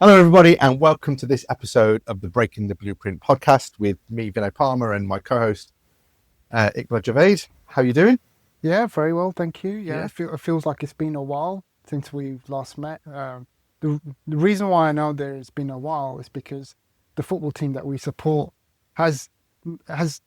Hello, everybody, and welcome to this episode of the Breaking the Blueprint podcast with me, Vinay Parmar, and my co-host, Iqbal Javaid. How are you doing? Yeah, very well, thank you. Yeah. It feels like it's been a while since we've last met. The reason why I know there's been a while is because the football team that we support has has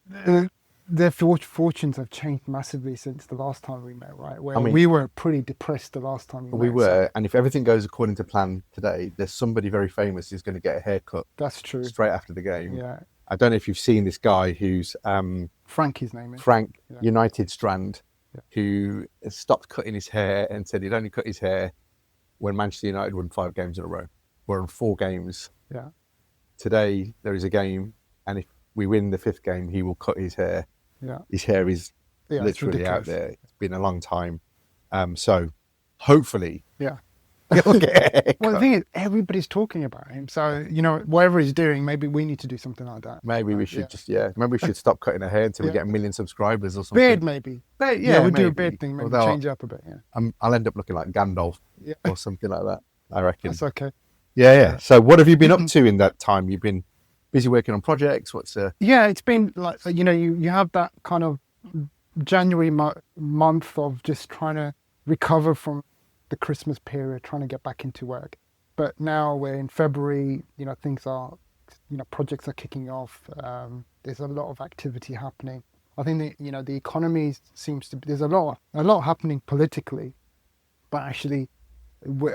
their fortunes have changed massively since the last time we met, right? Where we were pretty depressed the last time we met. were, and if everything goes according to plan today, there's somebody very famous who's going to get a haircut. That's true. Straight after the game. Yeah. I don't know if you've seen this guy who's Frank, his name is Frank Yeah. United Strand, Yeah. who stopped cutting his hair and said he'd only cut his hair when Manchester United won 5 games in a row. We're on 4 games. Yeah. Today there is a game, and if we win the 5th game, he will cut his hair. Yeah. His hair is literally out there. It's been a long time. So hopefully, Yeah. he'll get Well, the thing is, everybody's talking about him. So, whatever he's doing, maybe we need to do something like that. maybe we should maybe we should stop cutting our hair until we get 1 million subscribers or something. Beard, maybe. We'll do a beard thing, maybe Although change it up a bit. Yeah. I'll end up looking like Gandalf or something like that, I reckon. That's okay. Yeah. So what have you been up to in that time? You've been busy working on projects? Yeah, it's been like, you have that kind of January month of just trying to recover from the Christmas period, trying to get back into work. But now we're in February, things are, projects are kicking off. There's a lot of activity happening. I think that, the economy seems to be, there's a lot happening politically, but actually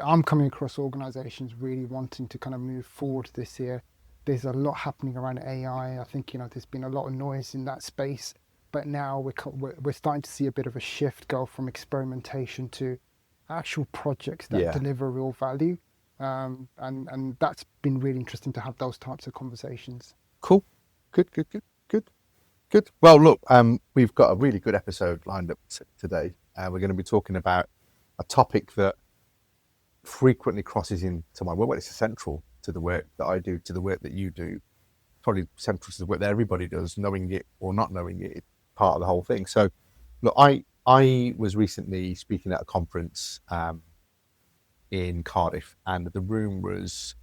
I'm coming across organizations really wanting to kind of move forward this year. There's a lot happening around AI. I think, there's been a lot of noise in that space, but now we're starting to see a bit of a shift go from experimentation to actual projects that deliver real value. And that's been really interesting to have those types of conversations. Cool. Good. Well, look, we've got a really good episode lined up today. We're going to be talking about a topic that frequently crosses into my work. Well, it's central to the work that I do, to the work that you do, probably central to the work that everybody does, knowing it or not knowing it, it's part of the whole thing. So, look, I was recently speaking at a conference in Cardiff, and the room was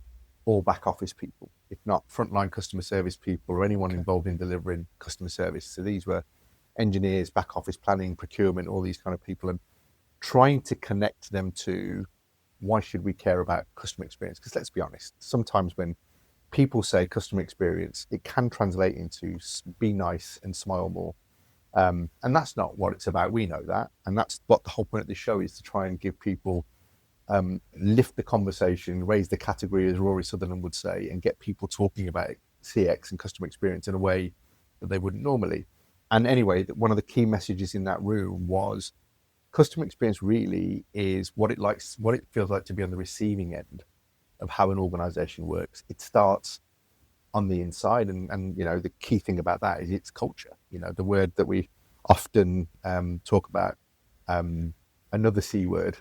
all back office people, if not frontline customer service people or anyone involved in delivering customer service. So these were engineers, back office planning, procurement, all these kind of people, and trying to connect them to why should we care about customer experience? Because let's be honest, sometimes when people say customer experience, it can translate into be nice and smile more. And that's not what it's about. We know that. And that's what the whole point of this show is, to try and give people, lift the conversation, raise the category, as Rory Sutherland would say, and get people talking about CX and customer experience in a way that they wouldn't normally. And anyway, one of the key messages in that room was customer experience really is what it feels like to be on the receiving end of how an organization works. It starts on the inside, and the key thing about that is its culture. The word that we often talk about, another C word.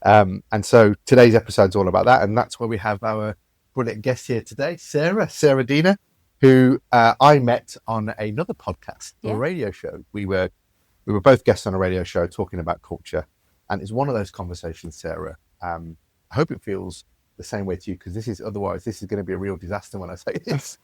And so today's episode's all about that, and that's where we have our brilliant guest here today, Sarah Dena, who I met on another podcast or a radio show. We were both guests on a radio show talking about culture, and it's one of those conversations, Sarah. I hope it feels the same way to you, because this is going to be a real disaster when I say this.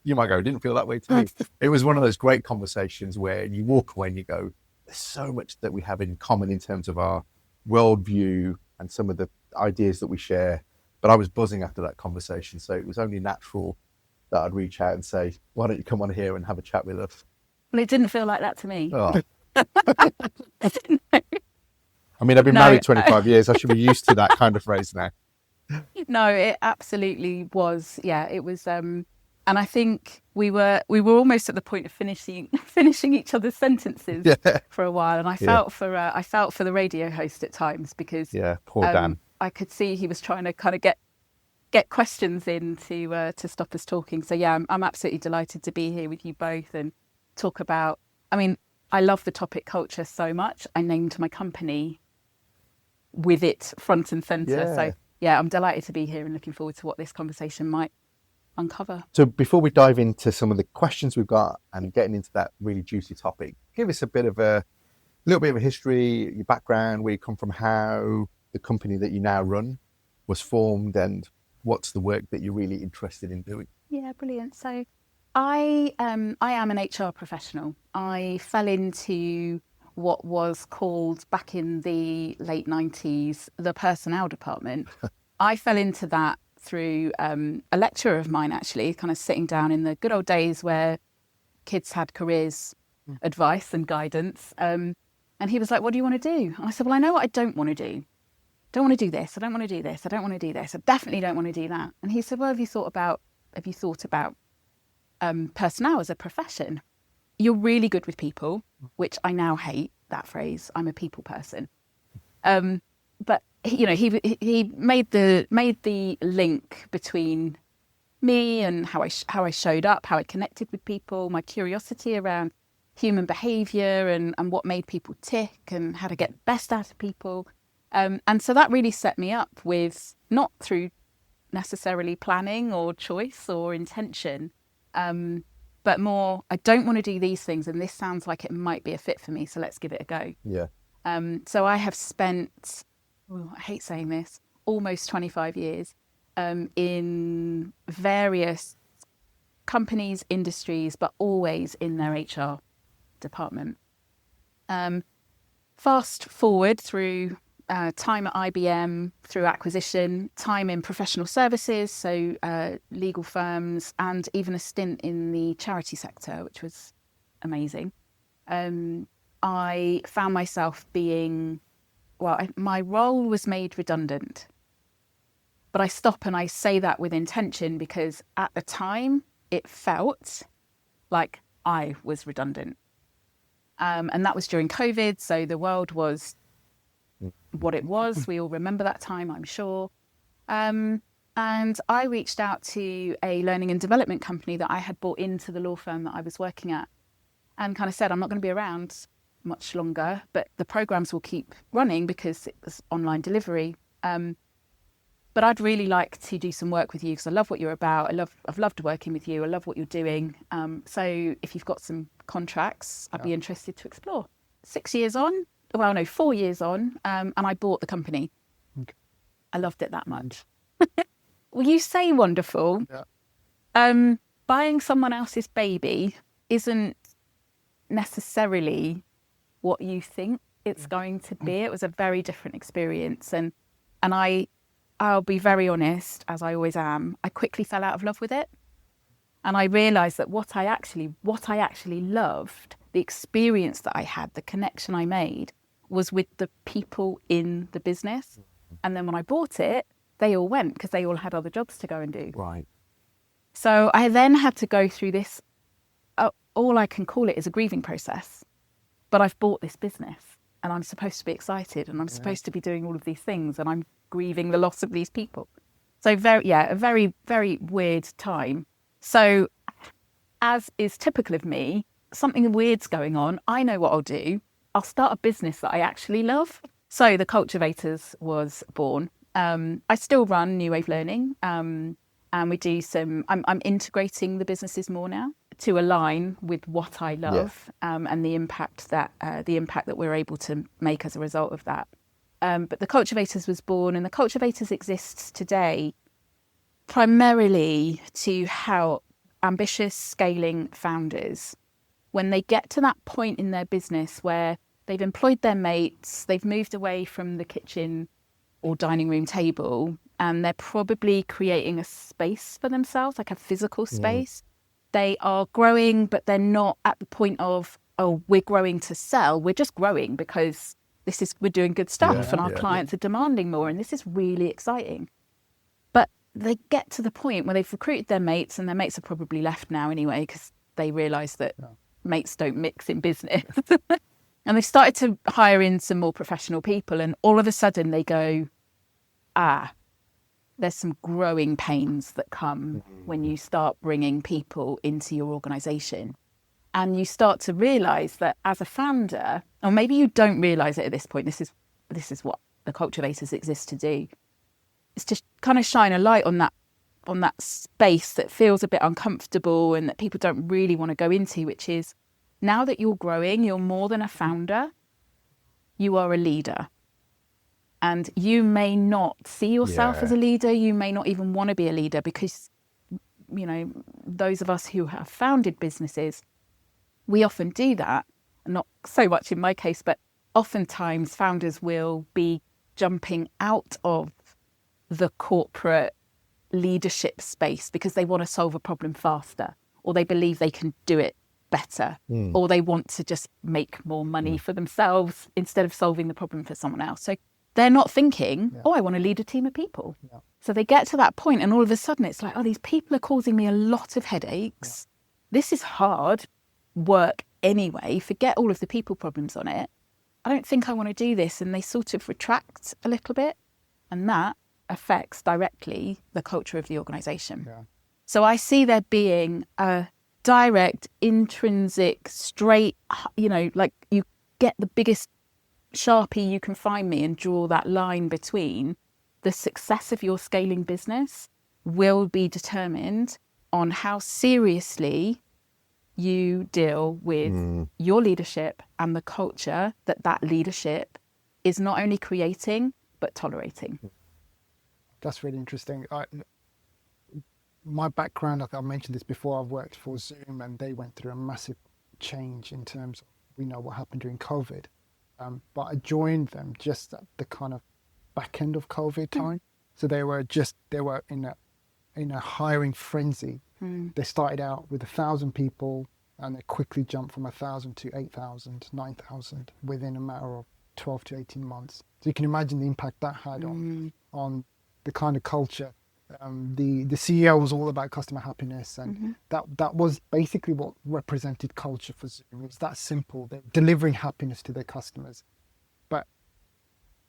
You might go, it didn't feel that way to me. It was one of those great conversations where you walk away and you go, there's so much that we have in common in terms of our worldview and some of the ideas that we share. But I was buzzing after that conversation, so it was only natural that I'd reach out and say, why don't you come on here and have a chat with us? Well, it didn't feel like that to me. Oh. I mean, I've been married 25 years. I should be used to that kind of phrase now. No, it absolutely was. Yeah, it was. And I think we were almost at the point of finishing each other's sentences for a while. And I felt for the radio host at times, because poor Dan. I could see he was trying to kind of get questions in to stop us talking. So yeah, I'm absolutely delighted to be here with you both and talk about. I mean, I love the topic culture so much. I named my company with it front and centre. So yeah, I'm delighted to be here and looking forward to what this conversation might uncover. So before we dive into some of the questions we've got and getting into that really juicy topic, give us a little bit of a history, your background, where you come from, how the company that you now run was formed, and what's the work that you're really interested in doing? Yeah, brilliant. So I am an HR professional. I fell into what was called back in the late 90s the personnel department. I fell into that through a lecturer of mine, actually, kind of sitting down in the good old days where kids had careers advice and guidance. And he was like, what do you want to do? And I said, well, I know what I don't want to do. Don't want to do this. I don't want to do this. I don't want to do this. I definitely don't want to do that. And he said, well, have you thought about personnel as a profession? You're really good with people, which I now hate that phrase. I'm a people person. But you know, he made the link between me and how I showed up, how I connected with people, my curiosity around human behaviour and what made people tick and how to get the best out of people. And so that really set me up with, not through necessarily planning or choice or intention, but more, I don't want to do these things and this sounds like it might be a fit for me, so let's give it a go. Yeah. So I have spent, I hate saying this, almost 25 years in various companies, industries, but always in their HR department. Fast forward through time at IBM, through acquisition, time in professional services, so legal firms, and even a stint in the charity sector, which was amazing. I found myself being, my role was made redundant. But I stop and I say that with intention because at the time it felt like I was redundant. And that was during COVID, so the world was what it was. We all remember that time, I'm sure. And I reached out to a learning and development company that I had brought into the law firm that I was working at and kind of said, I'm not going to be around much longer, but the programs will keep running because it was online delivery. But I'd really like to do some work with you because I love what you're about. I've loved working with you. I love what you're doing. So if you've got some contracts, I'd be interested to explore. 4 years on, and I bought the company. Okay. I loved it that much. Well, you say wonderful. Yeah. Buying someone else's baby isn't necessarily what you think it's going to be. It was a very different experience. And I'll be very honest, as I always am, I quickly fell out of love with it. And I realised that what I actually loved, the experience that I had, the connection I made, was with the people in the business. And then when I bought it, they all went because they all had other jobs to go and do. Right. So I then had to go through this, all I can call it is a grieving process. But I've bought this business and I'm supposed to be excited and I'm supposed to be doing all of these things and I'm grieving the loss of these people. So a very, very weird time. So as is typical of me, something weird's going on. I know what I'll do. I'll start a business that I actually love. So the Cultivators was born. I still run New Wave Learning, and we do some. I'm integrating the businesses more now to align with what I love, and the impact that we're able to make as a result of that. But the Cultivators was born, and the Cultivators exists today primarily to help ambitious scaling founders when they get to that point in their business where they've employed their mates, they've moved away from the kitchen or dining room table, and they're probably creating a space for themselves, like a physical space. They are growing, but they're not at the point of, oh, we're growing to sell. We're just growing because we're doing good stuff and our clients are demanding more, and this is really exciting. But they get to the point where they've recruited their mates, and their mates are probably left now anyway because they realise that mates don't mix in business. And they've started to hire in some more professional people, and all of a sudden they go, there's some growing pains that come when you start bringing people into your organisation. And you start to realise that as a founder, or maybe you don't realise it at this point, this is what the Cultivators exist to do, is to kind of shine a light on that space that feels a bit uncomfortable and that people don't really want to go into, which is, now that you're growing, you're more than a founder, you are a leader. And you may not see yourself Yeah. as a leader. You may not even want to be a leader because, you know, those of us who have founded businesses, we often do that. Not so much in my case, but oftentimes founders will be jumping out of the corporate leadership space because they want to solve a problem faster, or they believe they can do it better, or they want to just make more money for themselves instead of solving the problem for someone else. So they're not thinking, I want to lead a team of people. Yeah. So they get to that point and all of a sudden it's like, these people are causing me a lot of headaches. This is hard work anyway. Forget all of the people problems on it. I don't think I want to do this. And they sort of retract a little bit. And that affects directly the culture of the organisation. Yeah. So I see there being a direct, intrinsic, straight, you know, like you get the biggest Sharpie you can find me and draw that line between the success of your scaling business will be determined on how seriously you deal with your leadership and the culture that leadership is not only creating, but tolerating. That's really interesting. My background, like I mentioned this before, I've worked for Zoom and they went through a massive change in terms of, we know what happened during COVID. But I joined them just at the kind of back end of COVID time. So they were in a hiring frenzy. They started out with 1,000 people and they quickly jumped from 1,000 to 8,000, 9,000 within a matter of 12 to 18 months. So you can imagine the impact that had on the kind of culture. The CEO was all about customer happiness, and that was basically what represented culture for Zoom. It was that simple. They're delivering happiness to their customers, but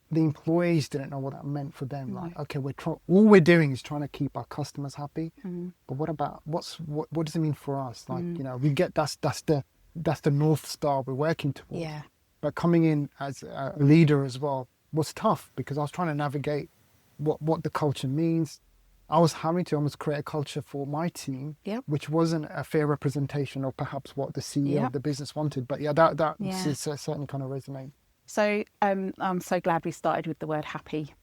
the employees didn't know what that meant for them. Like, okay, all we're doing is trying to keep our customers happy, but what about what does it mean for us? Like, you know, we get that's the North Star we're working towards. Yeah. But coming in as a leader as well was tough because I was trying to navigate what the culture means. I was having to almost create a culture for my team, which wasn't a fair representation of perhaps what the CEO of the business wanted. But that is certainly kind of resonate. So I'm so glad we started with the word happy.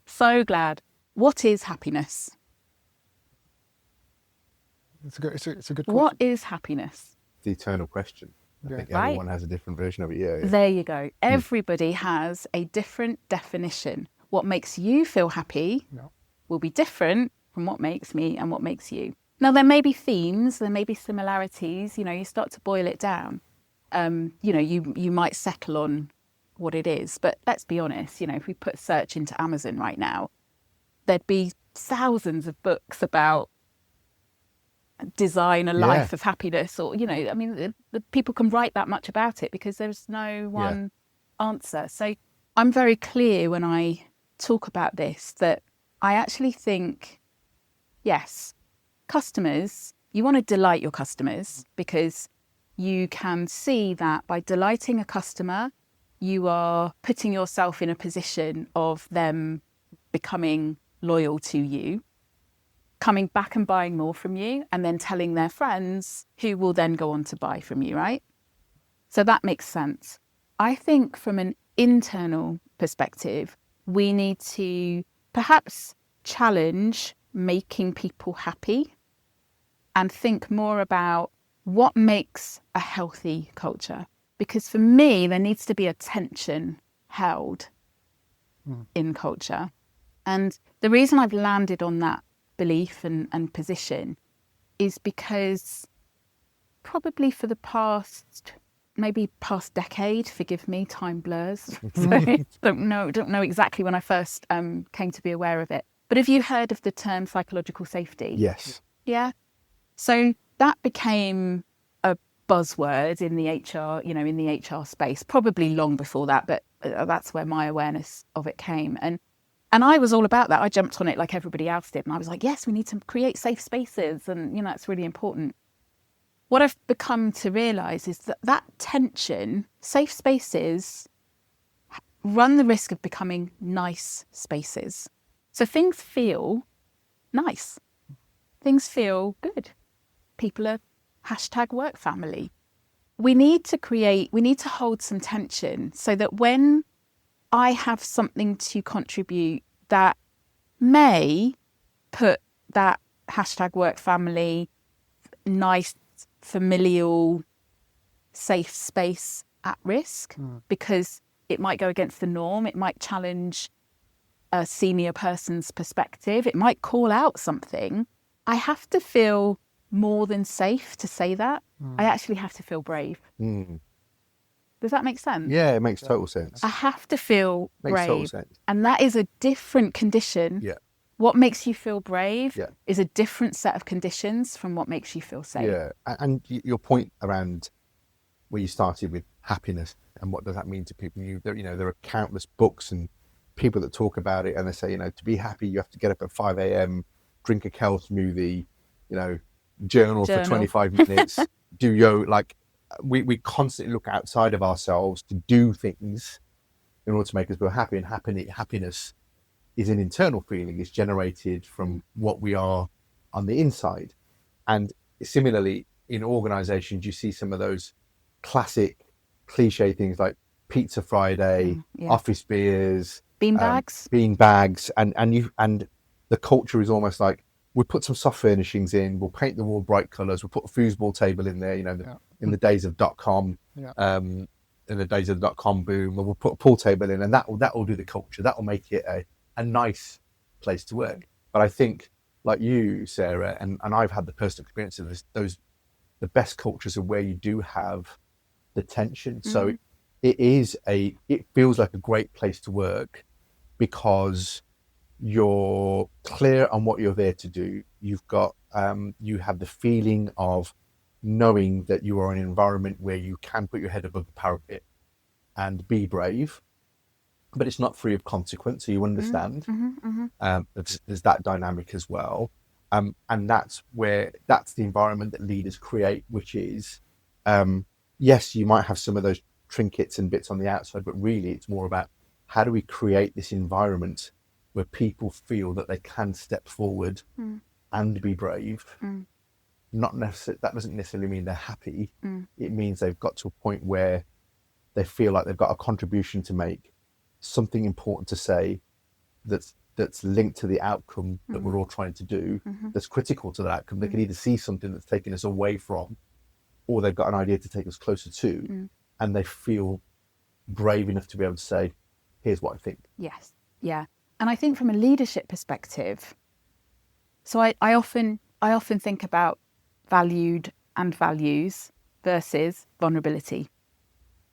So glad. What is happiness? It's a good question. What is happiness? The eternal question. I think Right. everyone has a different version of it. Yeah. There you go. Everybody has a different definition. What makes you feel happy will be different from what makes me and what makes you. Now, there may be themes, there may be similarities, you know, you start to boil it down. You know, you might settle on what it is, but let's be honest, you know, if we put search into Amazon right now, there'd be thousands of books about design a life of happiness, or, you know, I mean, the people can write that much about it because there's no one answer. So I'm very clear when I talk about this that I actually think, yes, customers, you want to delight your customers because you can see that by delighting a customer, you are putting yourself in a position of them becoming loyal to you, coming back and buying more from you, and then telling their friends who will then go on to buy from you, right? So that makes sense. I think from an internal perspective, we need to perhaps challenge making people happy and think more about what makes a healthy culture. Because for me, there needs to be a tension held in culture. And the reason I've landed on that belief and position is because probably for the past decade, forgive me, time blurs. So don't know exactly when I first came to be aware of it. But have you heard of the term psychological safety? Yes. Yeah. So that became a buzzword in the HR, you know, in the HR space, probably long before that, but that's where my awareness of it came. And I was all about that. I jumped on it like everybody else did. And I was like, yes, we need to create safe spaces. And, you know, that's really important. What I've become to realise is that tension, safe spaces, run the risk of becoming nice spaces. So things feel nice. Things feel good. People are #work family. We need to hold some tension so that when I have something to contribute that may put that hashtag work family, nice, familial, safe space at risk, because it might go against the norm. It might challenge a senior person's perspective. It might call out something. I have to feel more than safe to say that. I actually have to feel brave. Does that make sense? Yeah, it makes total sense. I have to feel Makes total brave. sense. And that is a different condition. Yeah. What makes you feel brave Yeah. is a different set of conditions from what makes you feel safe. Yeah, and your point around where you started with happiness and what does that mean to people? There are countless books and people that talk about it, and they say, to be happy, you have to get up at 5 a.m., drink a kale smoothie, journal for 25 minutes, we constantly look outside of ourselves to do things in order to make us feel happy, and happiness is an internal feeling. It's generated from what we are on the inside. And similarly, in organizations, you see some of those classic cliche things like Pizza Friday, office beers, beanbags, and the culture is almost like, we'll put some soft furnishings in, we'll paint the wall bright colours, we'll put a foosball table in there, in the days of .com, in the days of the .com boom, we'll put a pool table in, and that will do the culture. That will make it a nice place to work. But I think, like you, Sarah, and I've had the personal experience of this, the best cultures are where you do have the tension. So it feels like a great place to work because you're clear on what you're there to do. You've got you have the feeling of knowing that you are in an environment where you can put your head above the parapet and be brave, but it's not free of consequence. So you understand there's that dynamic as well, and that's the environment that leaders create, which is yes, you might have some of those trinkets and bits on the outside, but really it's more about how do we create this environment where people feel that they can step forward and be brave. Not necessarily, that doesn't necessarily mean they're happy. It means they've got to a point where they feel like they've got a contribution to make, something important to say that's linked to the outcome that we're all trying to do, that's critical to that outcome. They can either see something that's taking us away from, or they've got an idea to take us closer to, and they feel brave enough to be able to say, here's what I think. Yes. Yeah. And I think from a leadership perspective, so I often think about valued and values versus vulnerability.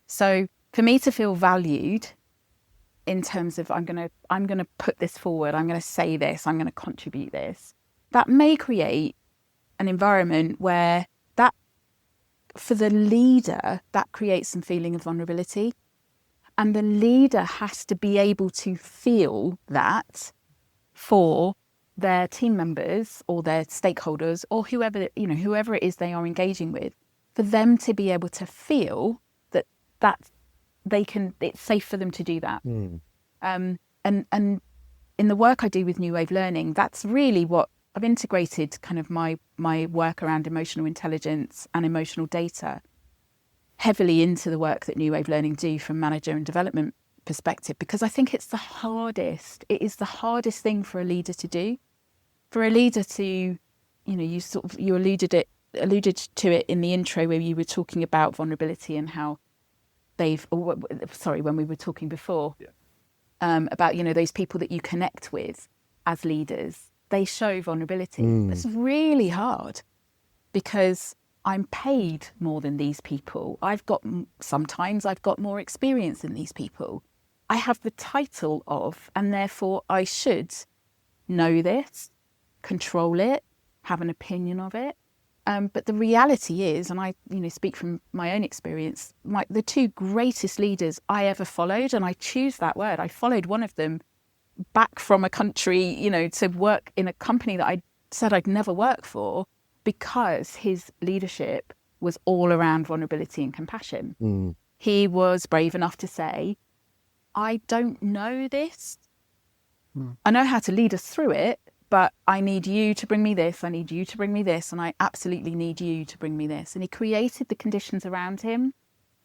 So for me to feel valued in terms of I'm gonna put this forward, I'm gonna say this, I'm gonna contribute this, that may create an environment where that, for the leader, that creates some feeling of vulnerability. And the leader has to be able to feel that for their team members or their stakeholders or whoever it is they are engaging with, for them to be able to feel that it's safe for them to do that. And in the work I do with New Wave Learning, that's really what I've integrated, kind of my work around emotional intelligence and emotional data heavily into the work that New Wave Learning do from manager and development perspective, because I think it is the hardest thing for a leader to do. For a leader to, you alluded to it in the intro where you were talking about vulnerability and how when we were talking before, about, those people that you connect with as leaders, they show vulnerability. It's really hard because I'm paid more than these people. Sometimes I've got more experience than these people. I have the title of, and therefore I should know this, control it, have an opinion of it. But the reality is, and I speak from my own experience, the two greatest leaders I ever followed, and I choose that word, I followed one of them back from a country, to work in a company that I said I'd never work for, because his leadership was all around vulnerability and compassion. He was brave enough to say, I don't know this. I know how to lead us through it, but I need you to bring me this. I need you to bring me this. And I absolutely need you to bring me this. And he created the conditions around him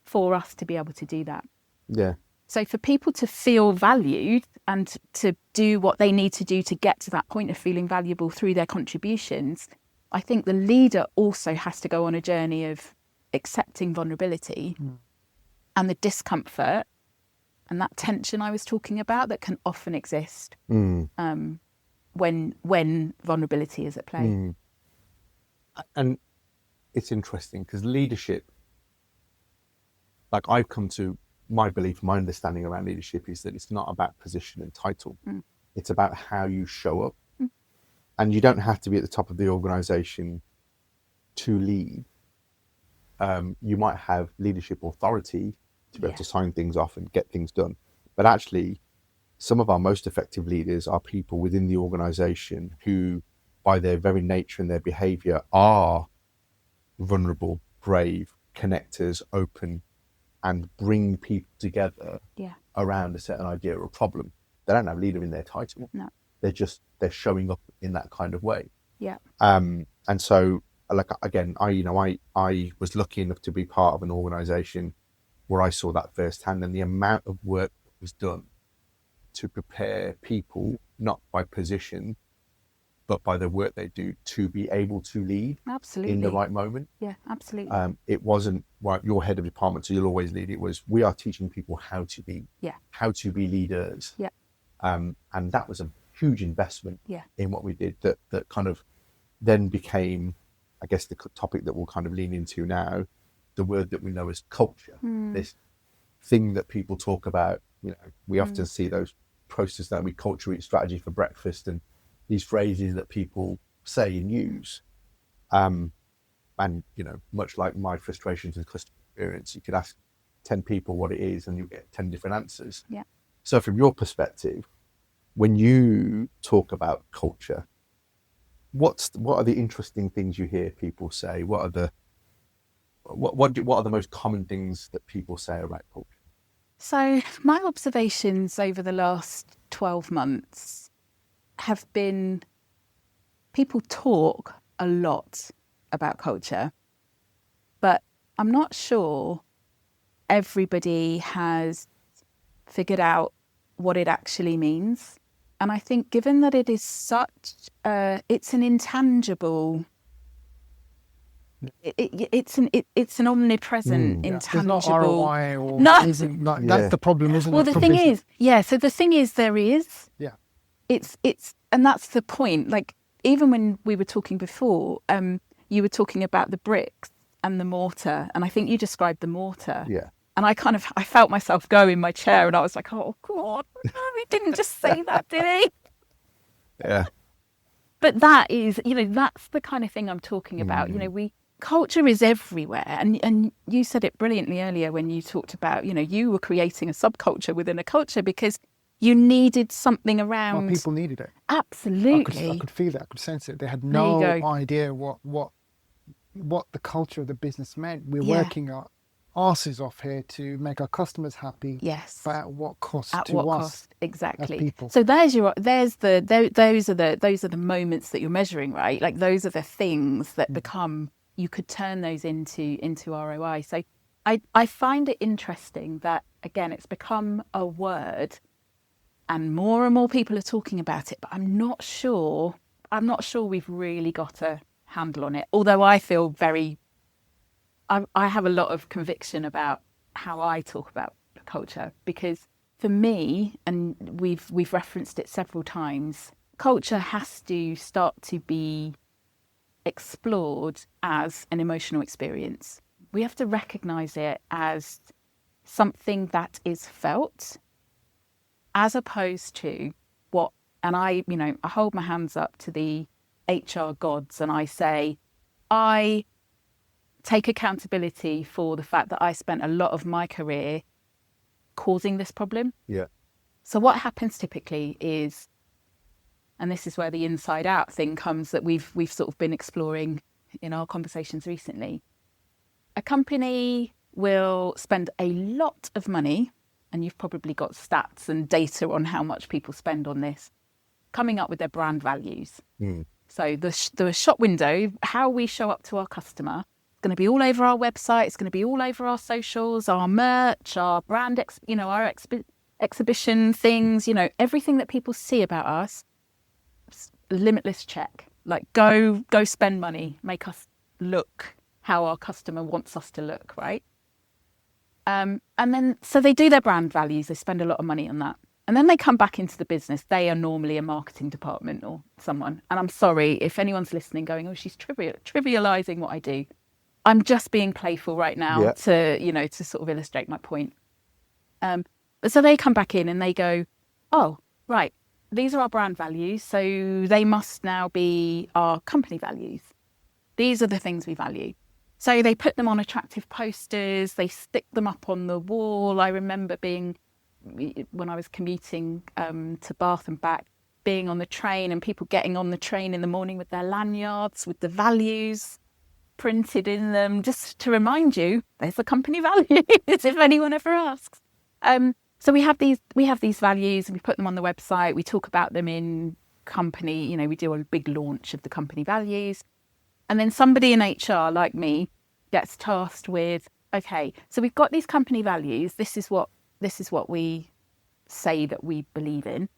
for us to be able to do that. Yeah. So for people to feel valued and to do what they need to do to get to that point of feeling valuable through their contributions, I think the leader also has to go on a journey of accepting vulnerability and the discomfort and that tension I was talking about that can often exist when vulnerability is at play. And it's interesting because leadership, like I've come to my belief, my understanding around leadership is that it's not about position and title. It's about how you show up. And you don't have to be at the top of the organization to lead. You might have leadership authority to be able to sign things off and get things done. But actually, some of our most effective leaders are people within the organization who, by their very nature and their behavior, are vulnerable, brave, connectors, open, and bring people together around a certain idea or problem. They don't have leader in their title. No. They're showing up in that kind of way. Yeah. And so, like, again, I was lucky enough to be part of an organization where I saw that firsthand, and the amount of work that was done to prepare people, not by position, but by the work they do, to be able to lead in the right moment. Yeah, absolutely. It wasn't, well, you're head of department, so you'll always lead. It was, we are teaching people how to be, how to be leaders. Yeah. And that was a huge investment Yeah. in what we did that kind of then became, I guess, the topic that we'll kind of lean into now, the word that we know as culture, this thing that people talk about. You know, we often see those posters that we culture eat strategy for breakfast and these phrases that people say and use. And, you know, much like my frustrations with customer experience, you could ask 10 people what it is and you get 10 different answers. Yeah. So from your perspective, when you talk about culture, what are the interesting things you hear people say? What are the most common things that people say about culture? So my observations over the last 12 months have been people talk a lot about culture, but I'm not sure everybody has figured out what it actually means. And I think given that it is such, it's an intangible, it's an omnipresent, intangible. There's not ROI or No. isn't like that's the problem, isn't it? Well, the thing is, so the thing is, there is. Yeah. It's, and that's the point. Like, even when we were talking before, you were talking about the bricks and the mortar, and I think you described the mortar. Yeah. And I felt myself go in my chair, and I was like, oh God, no, he didn't just say that, did he? Yeah. But that is, that's the kind of thing I'm talking about. Culture is everywhere. And you said it brilliantly earlier when you talked about, you were creating a subculture within a culture because you needed something around. Well, people needed it. Absolutely. I could feel it. I could sense it. They had no idea what the culture of the business meant. We're working our asses off here to make our customers happy. Yes. But at what cost to us? At what cost? Exactly. As people. So those are the moments that you're measuring, right? Like those are the things that become, you could turn those into ROI. So I find it interesting that, again, it's become a word and more people are talking about it, but I'm not sure we've really got a handle on it. Although I feel I have a lot of conviction about how I talk about culture, because for me, and we've referenced it several times, culture has to start to be explored as an emotional experience. We have to recognise it as something that is felt, as opposed to what, and I hold my hands up to the HR gods and I say, I take accountability for the fact that I spent a lot of my career causing this problem. Yeah. So what happens typically is, and this is where the inside out thing comes that we've sort of been exploring in our conversations recently. A company will spend a lot of money, and you've probably got stats and data on how much people spend on this, coming up with their brand values. So the shop window, how we show up to our customer, going to be all over our website. It's going to be all over our socials, our merch, our brand, our exhibition things, everything that people see about us. Limitless check. Like, go spend money, make us look how our customer wants us to look, right? And then, so they do their brand values. They spend a lot of money on that. And then they come back into the business. They are normally a marketing department or someone. And I'm sorry if anyone's listening going, oh, she's trivializing what I do. I'm just being playful right now to sort of illustrate my point. But so they come back in and they go, oh, right, these are our brand values. So they must now be our company values. These are the things we value. So they put them on attractive posters. They stick them up on the wall. I remember when I was commuting to Bath and back, being on the train and people getting on the train in the morning with their lanyards with the values printed in them, just to remind you, there's the company values, if anyone ever asks. So we have these values, and we put them on the website. We talk about them in company. We do a big launch of the company values. And then somebody in HR, like me, gets tasked with, okay, so we've got these company values. This is what we say that we believe in.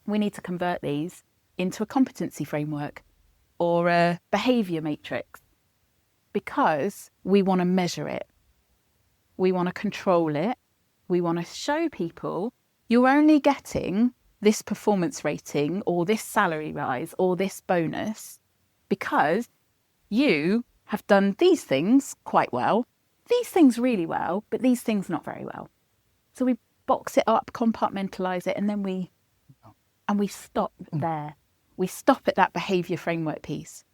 We need to convert these into a competency framework or a behaviour matrix, because we want to measure it. We want to control it. We want to show people you're only getting this performance rating or this salary rise or this bonus because you have done these things quite well, these things really well, but these things not very well. So we box it up, compartmentalise it, and then we stop there. We stop at that behaviour framework piece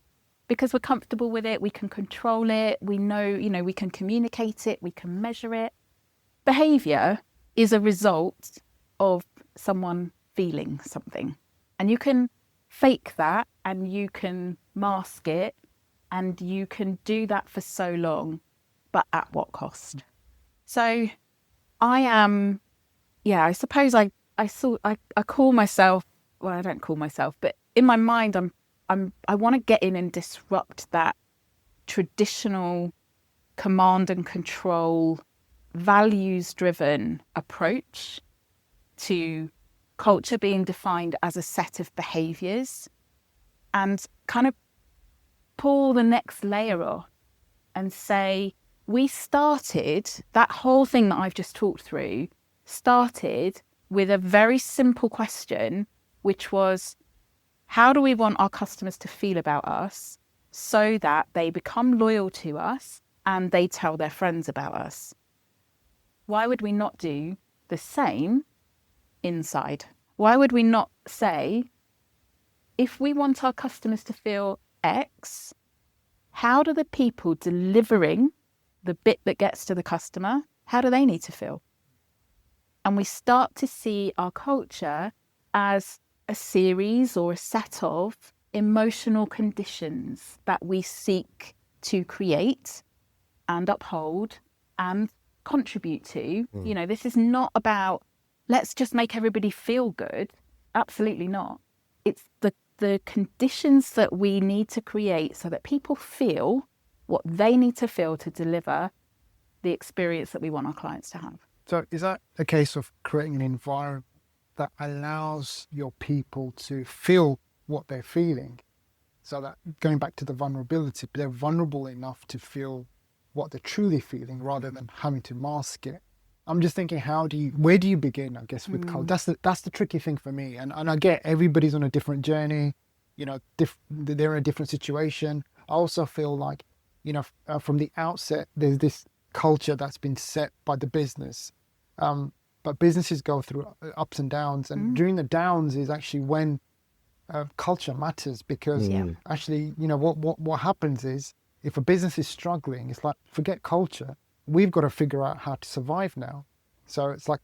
because we're comfortable with it. We can control it. We know, we can communicate it. We can measure it. Behaviour is a result of someone feeling something. And you can fake that and you can mask it and you can do that for so long, but at what cost? So I suppose I call myself, well, I don't call myself, but in my mind, I want to get in and disrupt that traditional command and control, values-driven approach to culture being defined as a set of behaviours, and kind of pull the next layer off and say, we started, that whole thing that I've just talked through, started with a very simple question, which was, how do we want our customers to feel about us so that they become loyal to us and they tell their friends about us? Why would we not do the same inside? Why would we not say, if we want our customers to feel X, how do the people delivering the bit that gets to the customer, how do they need to feel? And we start to see our culture as a series or a set of emotional conditions that we seek to create and uphold and contribute to. This is not about, let's just make everybody feel good. Absolutely not. It's the conditions that we need to create so that people feel what they need to feel to deliver the experience that we want our clients to have. So is that a case of creating an environment that allows your people to feel what they're feeling? So that, going back to the vulnerability, they're vulnerable enough to feel what they're truly feeling rather than having to mask it. I'm just thinking, where do you begin, I guess, with culture? That's the tricky thing for me. And I get everybody's on a different journey, they're in a different situation. I also feel like, from the outset, there's this culture that's been set by the business. But businesses go through ups and downs. And during the downs is actually when culture matters, because actually, what happens is, if a business is struggling, it's like, forget culture. We've got to figure out how to survive now. So it's like,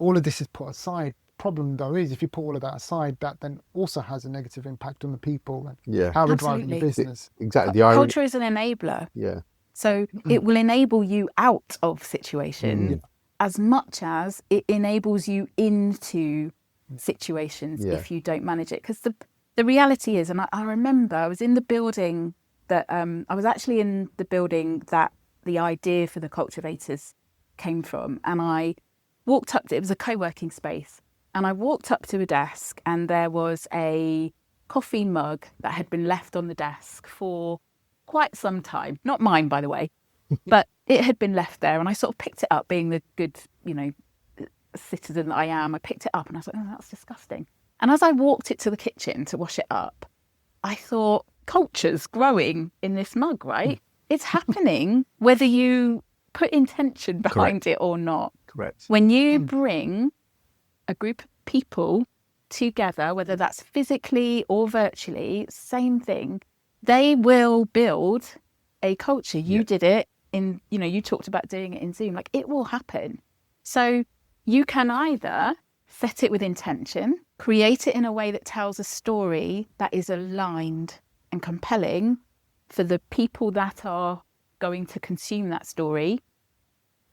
all of this is put aside. Problem though is, if you put all of that aside, that then also has a negative impact on the people and how we're driving the business. Exactly. Culture is an enabler. Yeah. So it will enable you out of situations as much as it enables you into situations if you don't manage it. Because the reality is, and I remember I was in the building that I was actually in the building that the idea for the cultivators came from, and I walked up to, it was a co-working space, and I walked up to a desk and there was a coffee mug that had been left on the desk for quite some time. Not mine, by the way, but it had been left there, and I sort of picked it up, being the good, citizen that I am. I picked it up and I was like, oh, that's disgusting. And as I walked it to the kitchen to wash it up, I thought, culture's growing in this mug, right? It's happening whether you put intention behind it or not. Correct. When you bring a group of people together, whether that's physically or virtually, same thing, they will build a culture. You did it in, you talked about doing it in Zoom, like it will happen. So you can either set it with intention, create it in a way that tells a story that is aligned and compelling for the people that are going to consume that story,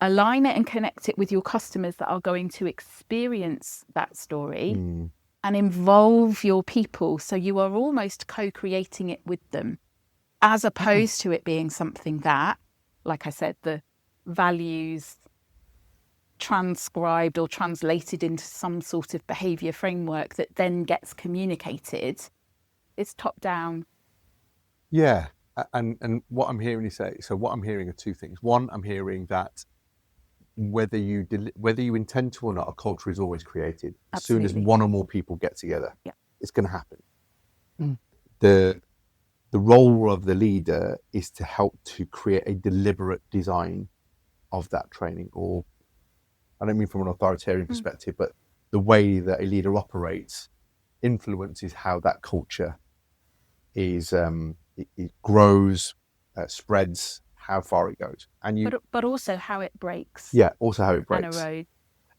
align it and connect it with your customers that are going to experience that story, and involve your people so you are almost co-creating it with them, as opposed to it being something that, like I said, the values transcribed or translated into some sort of behaviour framework that then gets communicated. It's top down. Yeah, and what I'm hearing you say, so what I'm hearing are two things. One, I'm hearing that whether you intend to or not, a culture is always created. As soon as one or more people get together, it's going to happen. The role of the leader is to help to create a deliberate design of that training, or I don't mean from an authoritarian perspective, but the way that a leader operates influences how that culture is it grows, spreads, how far it goes, and but also how it breaks. Yeah, also how it breaks. And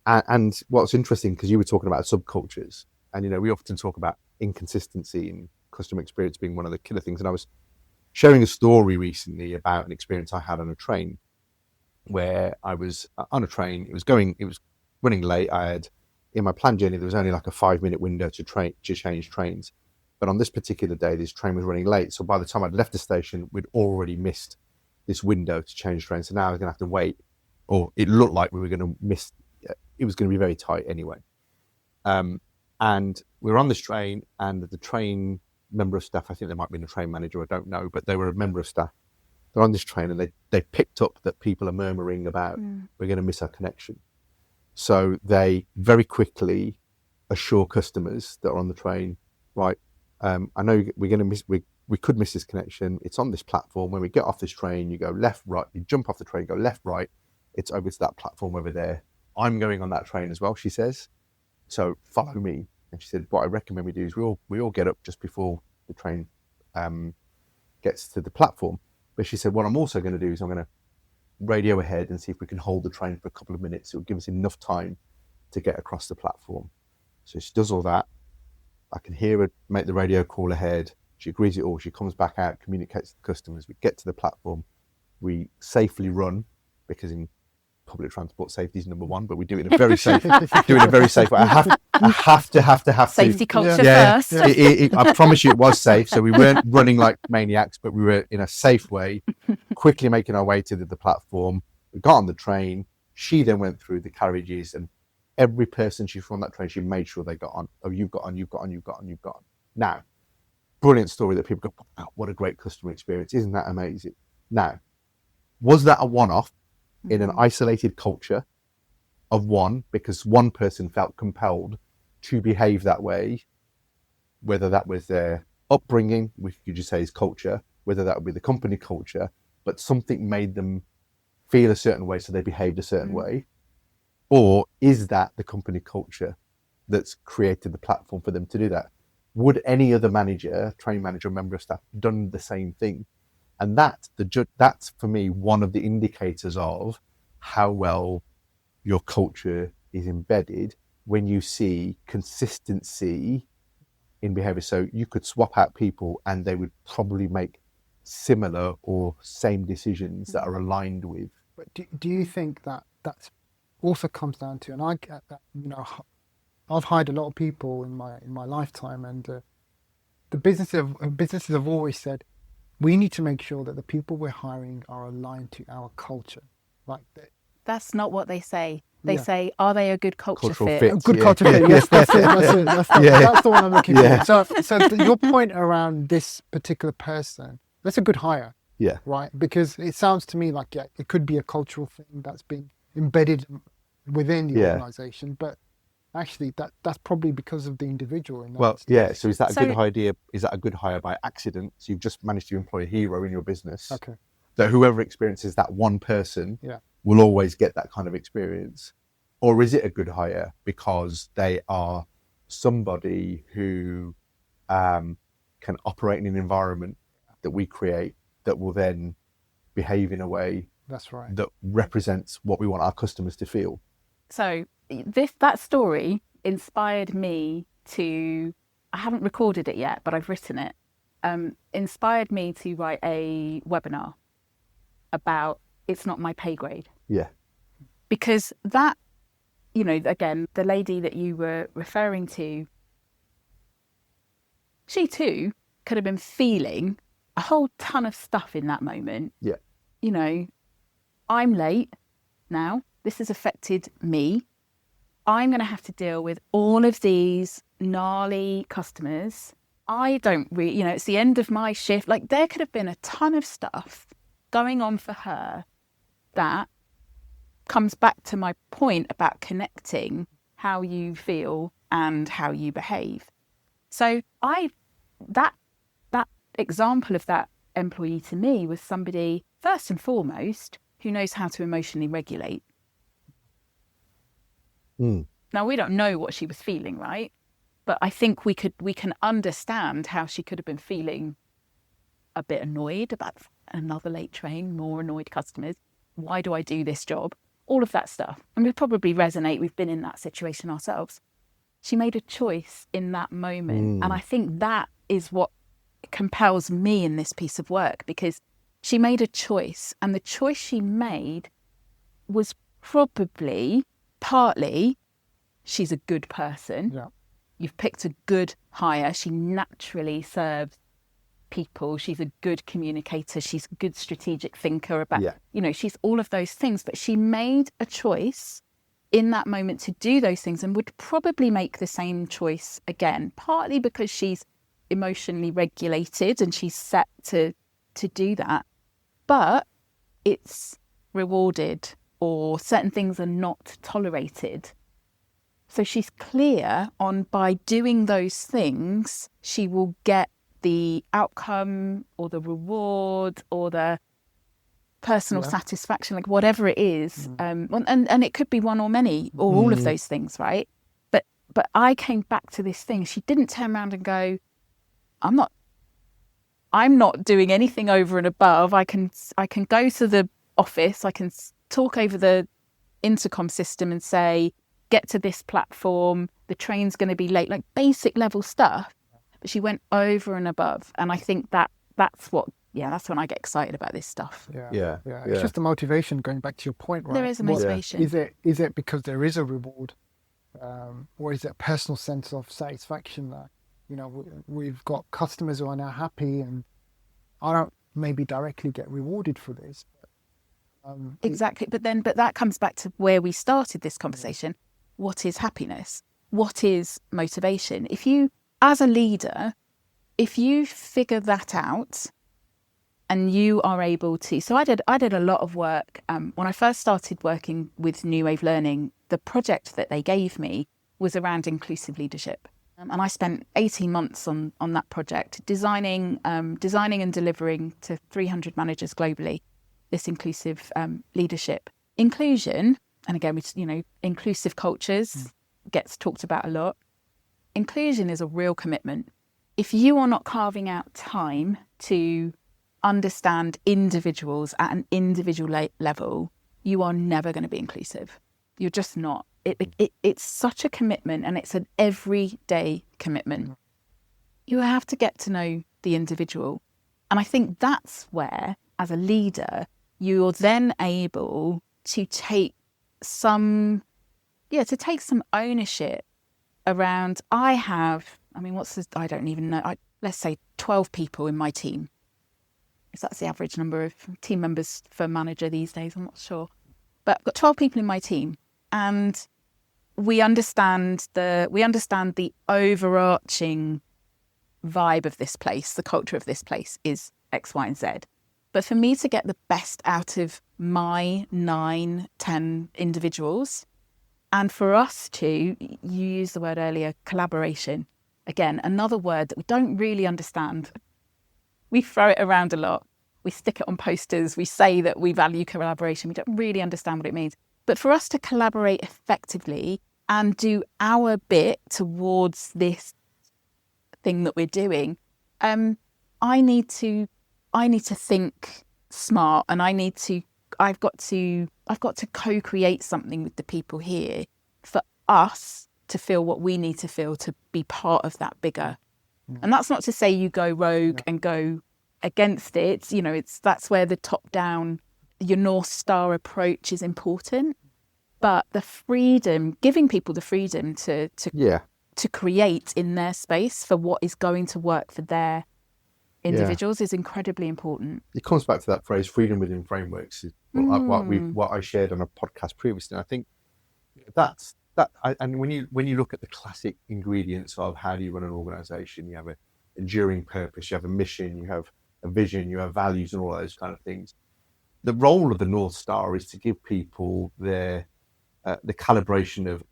erodes. And what's interesting, because you were talking about subcultures, and we often talk about inconsistency and customer experience being one of the killer things. And I was sharing a story recently about an experience I had on a train, where I was on a train. It was running late. I had, in my planned journey, there was only like a 5-minute window to change trains. But on this particular day, this train was running late. So by the time I'd left the station, we'd already missed this window to change trains. So now I was going to have to wait, or it looked like we were going to miss. It was going to be very tight anyway. And we were on this train, and the train member of staff, I think they might have been a train manager, I don't know, but they were a member of staff. They're on this train, and they picked up that people are murmuring about we're going to miss our connection. So they very quickly assure customers that are on the train, right, I know we're going to miss, we could miss this connection. It's on this platform. When we get off this train, you go left, right, you jump off the train, go left, right. It's over to that platform over there. I'm going on that train as well, she says. So follow me. And she said, what I recommend we do is we all get up just before the train gets to the platform. But she said, what I'm also going to do is I'm going to radio ahead and see if we can hold the train for a couple of minutes. It'll give us enough time to get across the platform. So she does all that. I can hear her make the radio call ahead. She agrees it all. She comes back out, communicates to the customers. We get to the platform. We safely run, because in public transport, safety is number one, but we do it in a very safe, way. I have to safety culture first. I promise you it was safe. So we weren't running like maniacs, but we were in a safe way, quickly making our way to the platform. We got on the train. She then went through the carriages, and every person she saw on that train, she made sure they got on. Oh, you've got on, you've got on, you've got on, you've got on. Now, brilliant story that people go, wow, what a great customer experience. Isn't that amazing? Now, was that a one-off in an isolated culture of one, because one person felt compelled to behave that way, whether that was their upbringing, which you could just say is culture, whether that would be the company culture, but something made them feel a certain way, so they behaved a certain way? Or is that the company culture that's created the platform for them to do that? Would any other manager, train manager, member of staff done the same thing? And that's for me one of the indicators of how well your culture is embedded, when you see consistency in behavior. So you could swap out people and they would probably make similar or same decisions that are aligned with. But do you think that that's also comes down to, and I get that, I've hired a lot of people in my lifetime, and the businesses have always said, we need to make sure that the people we're hiring are aligned to our culture. Like, That's not what they say. They Yeah. say, are they a good cultural Cultural fit? fit. a good Yeah. culture fit. Yes, that's it. That's the one I'm looking Yeah. for. So your point around this particular person, that's a good hire, Yeah. right? Because it sounds to me like, yeah, it could be a cultural thing that's been embedded within the Yeah. organization, but actually that's probably because of the individual in that Well, instance. yeah. So is that a So- good idea? Is that a good hire by accident? So you've just managed to employ a hero in your business. Okay. That whoever experiences that one person Yeah. will always get that kind of experience. Or is it a good hire because they are somebody who can operate in an environment that we create that will then behave in a way That's right. that represents what we want our customers to feel? So that story inspired me to, I haven't recorded it yet, but I've written it, inspired me to write a webinar about it's not my pay grade. Yeah. Because that, again, the lady that you were referring to, she too could have been feeling a whole ton of stuff in that moment. Yeah. I'm late now. This has affected me. I'm going to have to deal with all of these gnarly customers. I don't really, it's the end of my shift. Like, there could have been a ton of stuff going on for her that comes back to my point about connecting how you feel and how you behave. So that example of that employee to me was somebody, first and foremost, who knows how to emotionally regulate. Now, we don't know what she was feeling, right? But I think we can understand how she could have been feeling a bit annoyed about another late train, more annoyed customers. Why do I do this job? All of that stuff. And we probably resonate. We've been in that situation ourselves. She made a choice in that moment. And I think that is what compels me in this piece of work, because she made a choice. And the choice she made was probably partly she's a good person. Yeah. You've picked a good hire. She naturally serves people. She's a good communicator. She's a good strategic thinker about, she's all of those things. But she made a choice in that moment to do those things and would probably make the same choice again, partly because she's emotionally regulated and she's set to do that. But it's rewarded, or certain things are not tolerated. So she's clear on, by doing those things, she will get the outcome or the reward or the personal satisfaction, like whatever it is. And it could be one or many or all of those things, right? But I came back to this thing. She didn't turn around and go, I'm not doing anything over and above. I can go to the office, I can talk over the intercom system and say, get to this platform, the train's going to be late, like basic level stuff. But she went over and above. And I think that's when I get excited about this stuff. Yeah. It's just the motivation, going back to your point, right? There is a motivation. Is it because there is a reward? Or is it a personal sense of satisfaction that, we've got customers who are now happy and I don't maybe directly get rewarded for this. Exactly. But that comes back to where we started this conversation. What is happiness? What is motivation? If you, as a leader, if you figure that out and you are able to, so I did a lot of work when I first started working with New Wave Learning. The project that they gave me was around inclusive leadership. And I spent 18 months on that project, designing and delivering to 300 managers globally this inclusive leadership. Inclusion, and again, inclusive cultures gets talked about a lot. Inclusion is a real commitment. If you are not carving out time to understand individuals at an individual level, you are never going to be inclusive. You're just not. It's such a commitment, and it's an everyday commitment. You have to get to know the individual. And I think that's where, as a leader, you're then able to take some ownership around, I don't even know, let's say 12 people in my team. if that's the average number of team members for manager these days, I'm not sure. But I've got 12 people in my team, and we understand the overarching vibe of this place, the culture of this place is X, Y, and Z. But for me to get the best out of my 9, 10 individuals, and for us to, you used the word earlier, collaboration. Again, another word that we don't really understand. We throw it around a lot. We stick it on posters. We say that we value collaboration. We don't really understand what it means. But for us to collaborate effectively and do our bit towards this thing that we're doing, I need to think smart, and I've got to co-create something with the people here for us to feel what we need to feel to be part of that bigger. And that's not to say you go rogue and go against it. You know, that's where the top down, your North Star approach is important. But the freedom, giving people the freedom to create in their space for what is going to work for their individuals is incredibly important. It comes back to that phrase, freedom within frameworks, is what I shared on a podcast previously. And I think that's that. And when you look at the classic ingredients of how do you run an organization, you have an enduring purpose, you have a mission, you have a vision, you have values, and all those kind of things. The role of the North Star is to give people the calibration of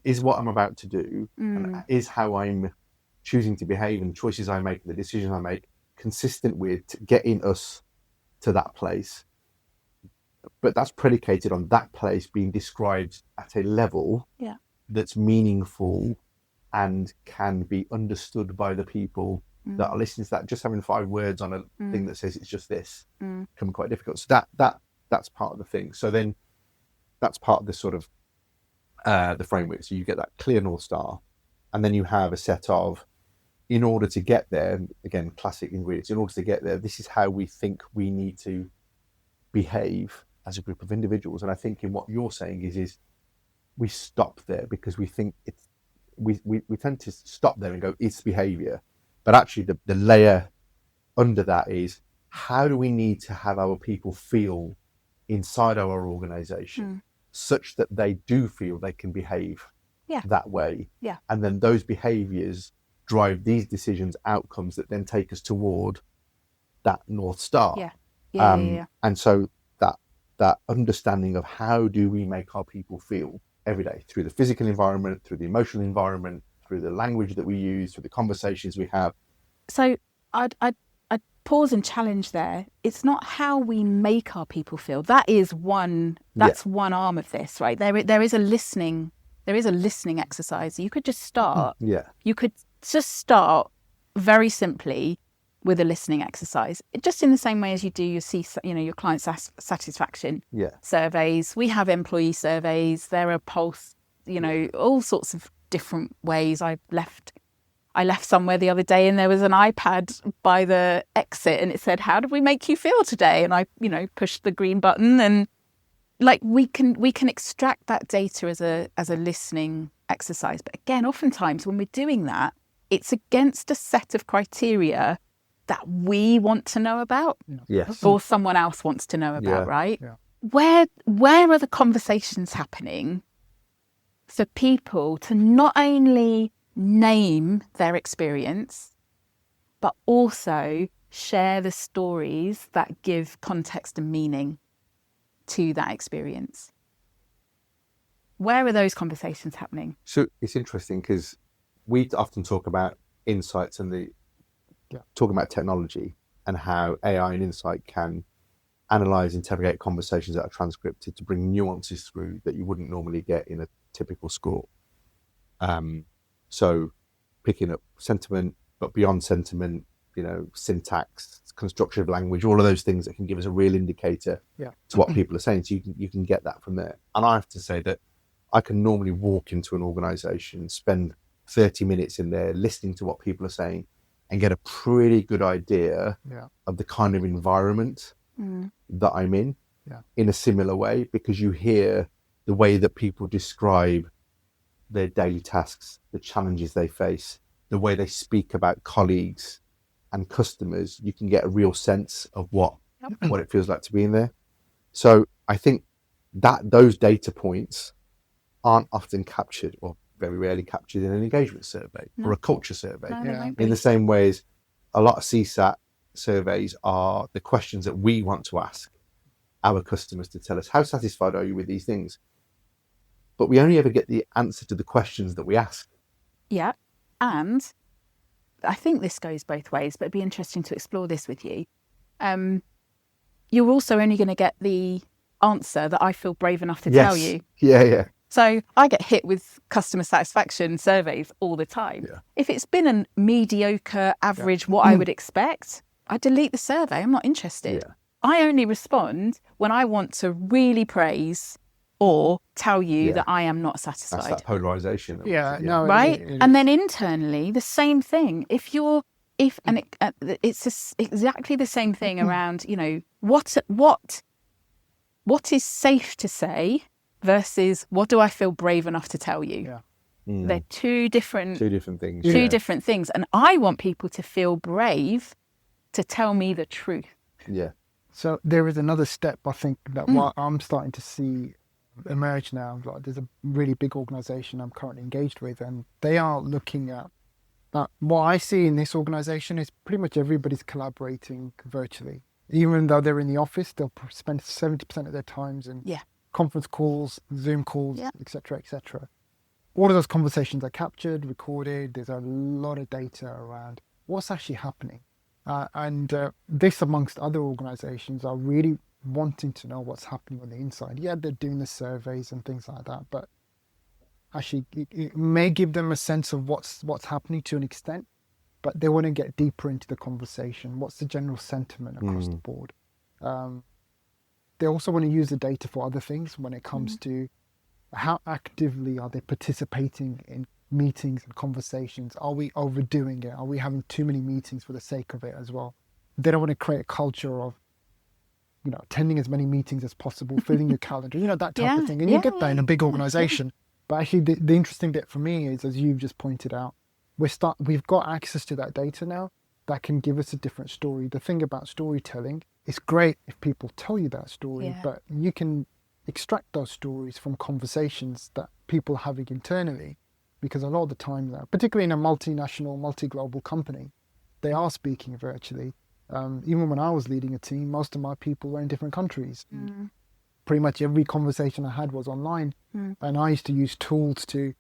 is what I'm about to do, and is how I'm choosing to behave, and choices I make, and the decisions I make, consistent with getting us to that place. But that's predicated on that place being described at a level that's meaningful and can be understood by the people that are listening to that. Just having 5 words on a thing that says it's just this can be quite difficult. So that's part of the thing. So then that's part of the sort of the framework. So you get that clear North Star, and then you have a set of, in order to get there, again, classic ingredients, in order to get there, this is how we think we need to behave as a group of individuals. And I think in what you're saying is we stop there because we think we tend to stop there and go, it's behaviour. But actually the layer under that is, how do we need to have our people feel inside our organisation such that they do feel they can behave that way? Yeah. And then those behaviours drive these decisions, outcomes that then take us toward that North Star. And so that understanding of how do we make our people feel every day, through the physical environment, through the emotional environment, through the language that we use, through the conversations we have. So I'd pause and challenge there. It's not how we make our people feel. That's one arm of this, right? There is a listening exercise. You could just start. You could just start very simply with a listening exercise, just in the same way as you do your client satisfaction surveys. We have employee surveys. There are pulse, all sorts of different ways. I left somewhere the other day, and there was an iPad by the exit, and it said, "How did we make you feel today?" And I, pushed the green button, and we can extract that data as a listening exercise. But again, oftentimes when we're doing that, it's against a set of criteria that we want to know about, or someone else wants to know about, right? Where are the conversations happening for people to not only name their experience, but also share the stories that give context and meaning to that experience? Where are those conversations happening? So it's interesting because we often talk about insights and talking about technology and how AI and insight can analyze, interrogate conversations that are transcripted to bring nuances through that you wouldn't normally get in a typical score. So picking up sentiment, but beyond sentiment, syntax, construction of language, all of those things that can give us a real indicator to what people are saying. So you can get that from there. And I have to say that I can normally walk into an organization, spend 30 minutes in there listening to what people are saying, and get a pretty good idea of the kind of environment that I'm in a similar way, because you hear the way that people describe their daily tasks, the challenges they face, the way they speak about colleagues and customers, you can get a real sense of what Yep. it feels like to be in there. So I think that those data points aren't often captured, or very rarely captured, in an engagement survey or a culture survey. No, they Yeah. won't In be. the same way as a lot of CSAT surveys are the questions that we want to ask our customers to tell us how satisfied are you with these things. But we only ever get the answer to the questions that we ask. Yeah. And I think this goes both ways, but it'd be interesting to explore this with you. You're also only going to get the answer that I feel brave enough to tell you. Yeah. So I get hit with customer satisfaction surveys all the time. Yeah. If it's been a mediocre, average, what I would expect, I delete the survey. I'm not interested. Yeah. I only respond when I want to really praise or tell you Yeah. that I am not That's satisfied. that polarization. Yeah, no, Right? it And is. then internally, the same thing. It's exactly the same thing around, what is safe to say versus what do I feel brave enough to tell you? Yeah. They're two different things. different things. And I want people to feel brave to tell me the truth. Yeah. So there is another step, I think, that what I'm starting to see emerge now. Like, there's a really big organisation I'm currently engaged with, and they are looking at what I see in this organisation is pretty much everybody's collaborating virtually. Even though they're in the office, they'll spend 70% of their times in conference calls, Zoom calls, etc., etc. All of those conversations are captured, recorded. There's a lot of data around what's actually happening. And this, amongst other organizations, are really wanting to know what's happening on the inside. Yeah, they're doing the surveys and things like that, but actually it may give them a sense of what's happening to an extent, but they want to get deeper into the conversation. What's the general sentiment across the board? They also want to use the data for other things when it comes to how actively are they participating in meetings and conversations. Are we overdoing it? Are we having too many meetings for the sake of it as well? They don't want to create a culture of attending as many meetings as possible, filling your calendar, that type of thing. And you get that in a big organization. But actually the interesting bit for me is, as you've just pointed out, we've got access to that data now that can give us a different story. The thing about storytelling, it's great if people tell you that story, but you can extract those stories from conversations that people are having internally. Because a lot of the time now, particularly in a multinational, multi-global company, they are speaking virtually. Even when I was leading a team, most of my people were in different countries. Pretty much every conversation I had was online. And I used to use tools to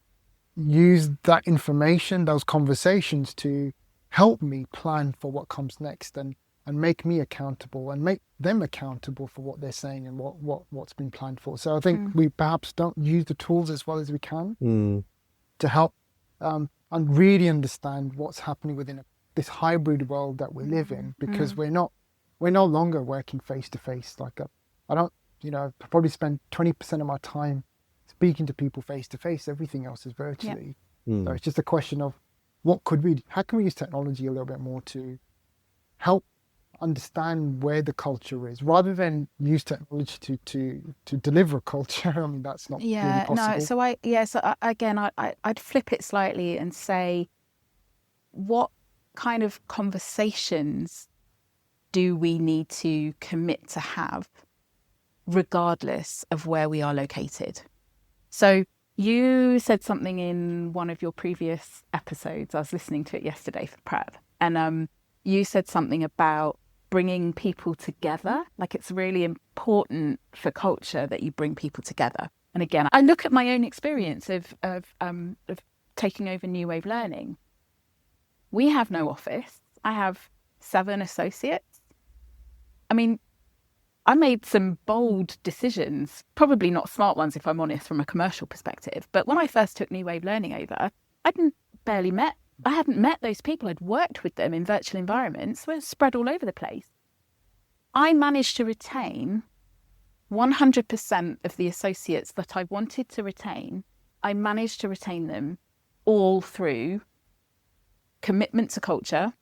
use that information, those conversations, to help me plan for what comes next and make me accountable and make them accountable for what they're saying and what's been planned for. So I think we perhaps don't use the tools as well as we can to help and really understand what's happening within this hybrid world that we live in, because we're no longer working face to face. Like I don't, I probably spend 20% of my time speaking to people face to face. Everything else is virtually. So it's just a question of how can we use technology a little bit more to help understand where the culture is, rather than use technology to deliver a culture. I mean, that's not really possible. I'd flip it slightly and say, what kind of conversations do we need to commit to have regardless of where we are located? So you said something in one of your previous episodes. I was listening to it yesterday for prep, and you said something about bringing people together. Like, it's really important for culture that you bring people together. And again, I look at my own experience of taking over New Wave Learning. We have no office. I have 7 associates. I mean, I made some bold decisions, probably not smart ones, if I'm honest, from a commercial perspective. But when I first took New Wave Learning over, I hadn't met those people. I'd worked with them in virtual environments. We're spread all over the place. I managed to retain 100% of the associates that I wanted to retain. I managed to retain them all through commitment to culture,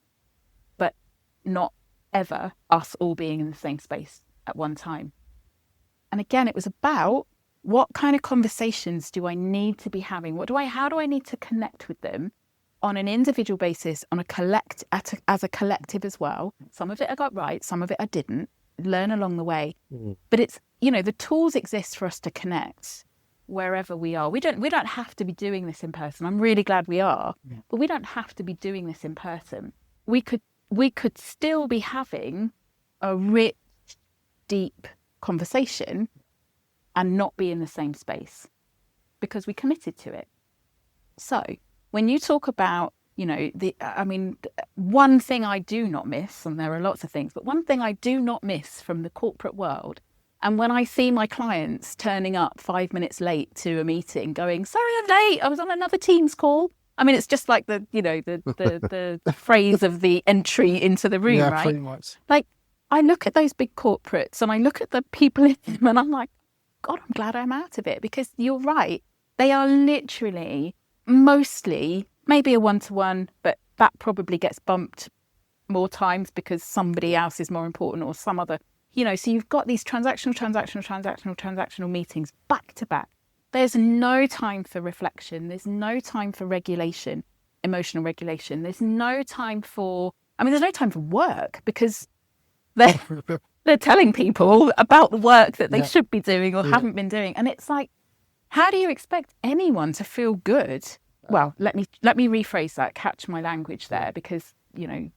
but not ever us all being in the same space at one time. And again, it was about what kind of conversations do I need to be having? How do I need to connect with them on an individual basis, on as a collective as well. Some of it I got right, some of it I didn't. Learn along the way. But it's, the tools exist for us to connect wherever we are. We don't have to be doing this in person. I'm really glad we are, but we don't have to be doing this in person. We could still be having a rich, deep conversation and not be in the same space because we committed to it. So when you talk about, one thing I do not miss, and there are lots of things, but one thing I do not miss from the corporate world, and when I see my clients turning up 5 minutes late to a meeting going, sorry, I'm late, I was on another Teams call. I mean, it's just like the phrase of the entry into the room, right? Pretty much. Like, I look at those big corporates and I look at the people in them and I'm like, God, I'm glad I'm out of it, because you're right. They are literally mostly maybe a one-to-one, but that probably gets bumped more times because somebody else is more important or some other, so you've got these transactional meetings back to back. There's no time for reflection. There's no time for regulation, emotional regulation. There's no time for work because they're telling people about the work that they should be doing or haven't been doing. And it's like, how do you expect anyone to feel good? Well, let me rephrase that, catch my language there, because,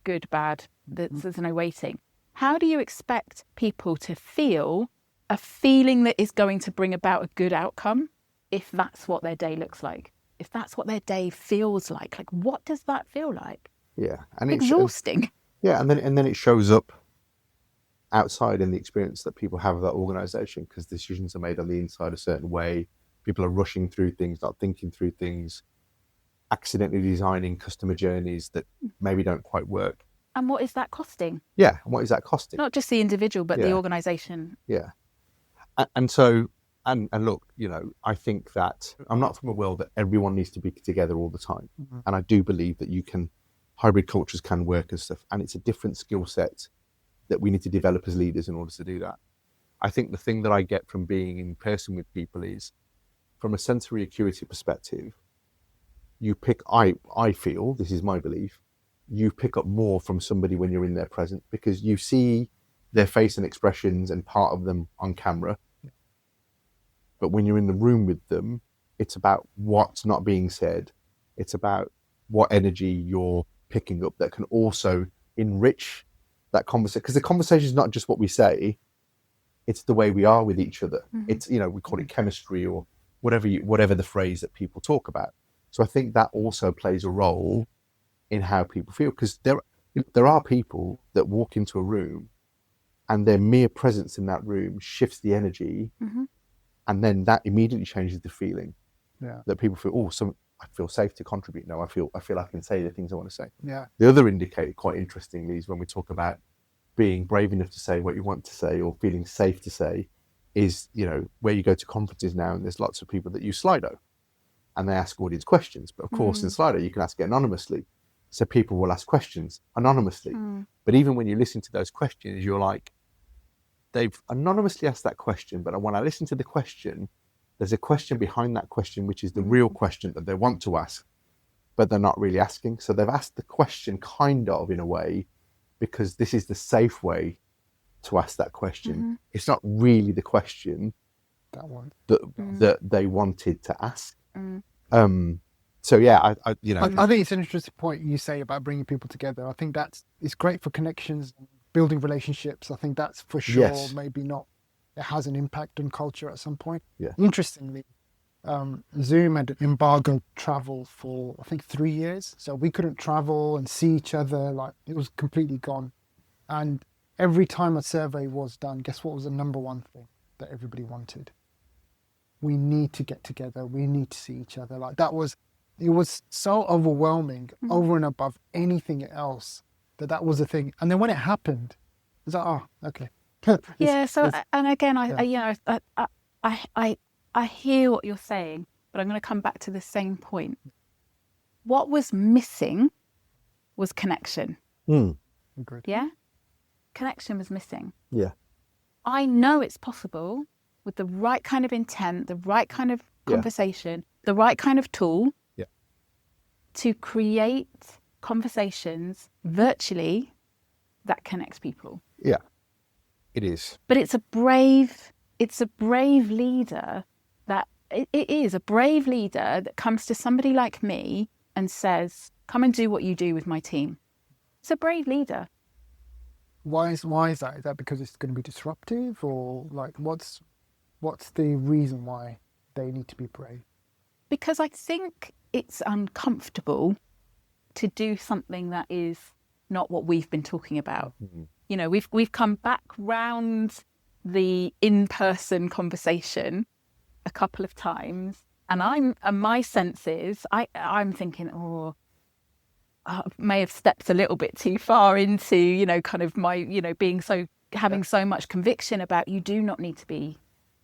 good, bad, there's no waiting. How do you expect people to feel a feeling that is going to bring about a good outcome if that's what their day looks like? If that's what their day feels like what does that feel like? Yeah. And it's exhausting. And then it shows up outside in the experience that people have of that organisation, because decisions are made on the inside a certain way. People are rushing through things, not thinking through things, accidentally designing customer journeys that maybe don't quite work. And what is that costing? Yeah, and what is that costing? Not just the individual, but the organisation. Yeah. And so, and look, I think that I'm not from a world that everyone needs to be together all the time. And I do believe that hybrid cultures can work and stuff. And it's a different skill set that we need to develop as leaders in order to do that. I think the thing that I get from being in person with people is, from a sensory acuity perspective, I feel, this is my belief, you pick up more from somebody when you're in their presence, because you see their face and expressions and part of them on camera. But when you're in the room with them, it's about what's not being said. It's about what energy you're picking up that can also enrich that conversation. Because the conversation is not just what we say, it's the way we are with each other. It's, we call it chemistry or whatever the phrase that people talk about. So I think that also plays a role in how people feel, because there are people that walk into a room and their mere presence in that room shifts the energy, and then that immediately changes the feeling. That people feel, I feel safe to contribute now. I feel I can say the things I want to say. The other indicator, quite interestingly, is when we talk about being brave enough to say what you want to say or feeling safe to say, is where you go to conferences now and there's lots of people that use Slido and they ask audience questions, but of course in Slido you can ask it anonymously, so people will ask questions anonymously. But even when you listen to those questions, you're like, they've anonymously asked that question, but when I listen to the question, there's a question behind that question which is the real question that they want to ask, but they're not really asking. So they've asked the question kind of in a way because this is the safe way to ask that question. It's not really the question that they wanted to ask. So yeah, I think it's an interesting point you say about bringing people together. I think it's great for connections, building relationships. I think that's for sure. Maybe not. It has an impact on culture at some point. Interestingly, Zoom had embargoed travel for I think 3 years, so we couldn't travel and see each other. Like, it was completely gone. And every time a survey was done, guess what was the number one thing that everybody wanted? We need to get together. We need to see each other. Like, it was so overwhelming, over and above anything else, that was the thing. And then when it happened, it was like, oh, okay. And again, I hear what you're saying, but I'm going to come back to the same point. What was missing was connection. Agreed. Yeah? Connection was missing. Yeah. I know it's possible with the right kind of intent, the right kind of conversation, the right kind of tool to create conversations virtually that connects people. Yeah, it is. But it's a brave leader that it is a brave leader that comes to somebody like me and says, come and do what you do with my team. It's a brave leader. Why is that? Is that because it's going to be disruptive, or like what's the reason why they need to be brave? Because I think it's uncomfortable to do something that is not what we've been talking about. Mm-hmm. You know, we've come back round the in-person conversation a couple of times, and my sense is I'm thinking, I may have stepped a little bit too far into, you know, kind of my, you know, having so much conviction about you do not need to be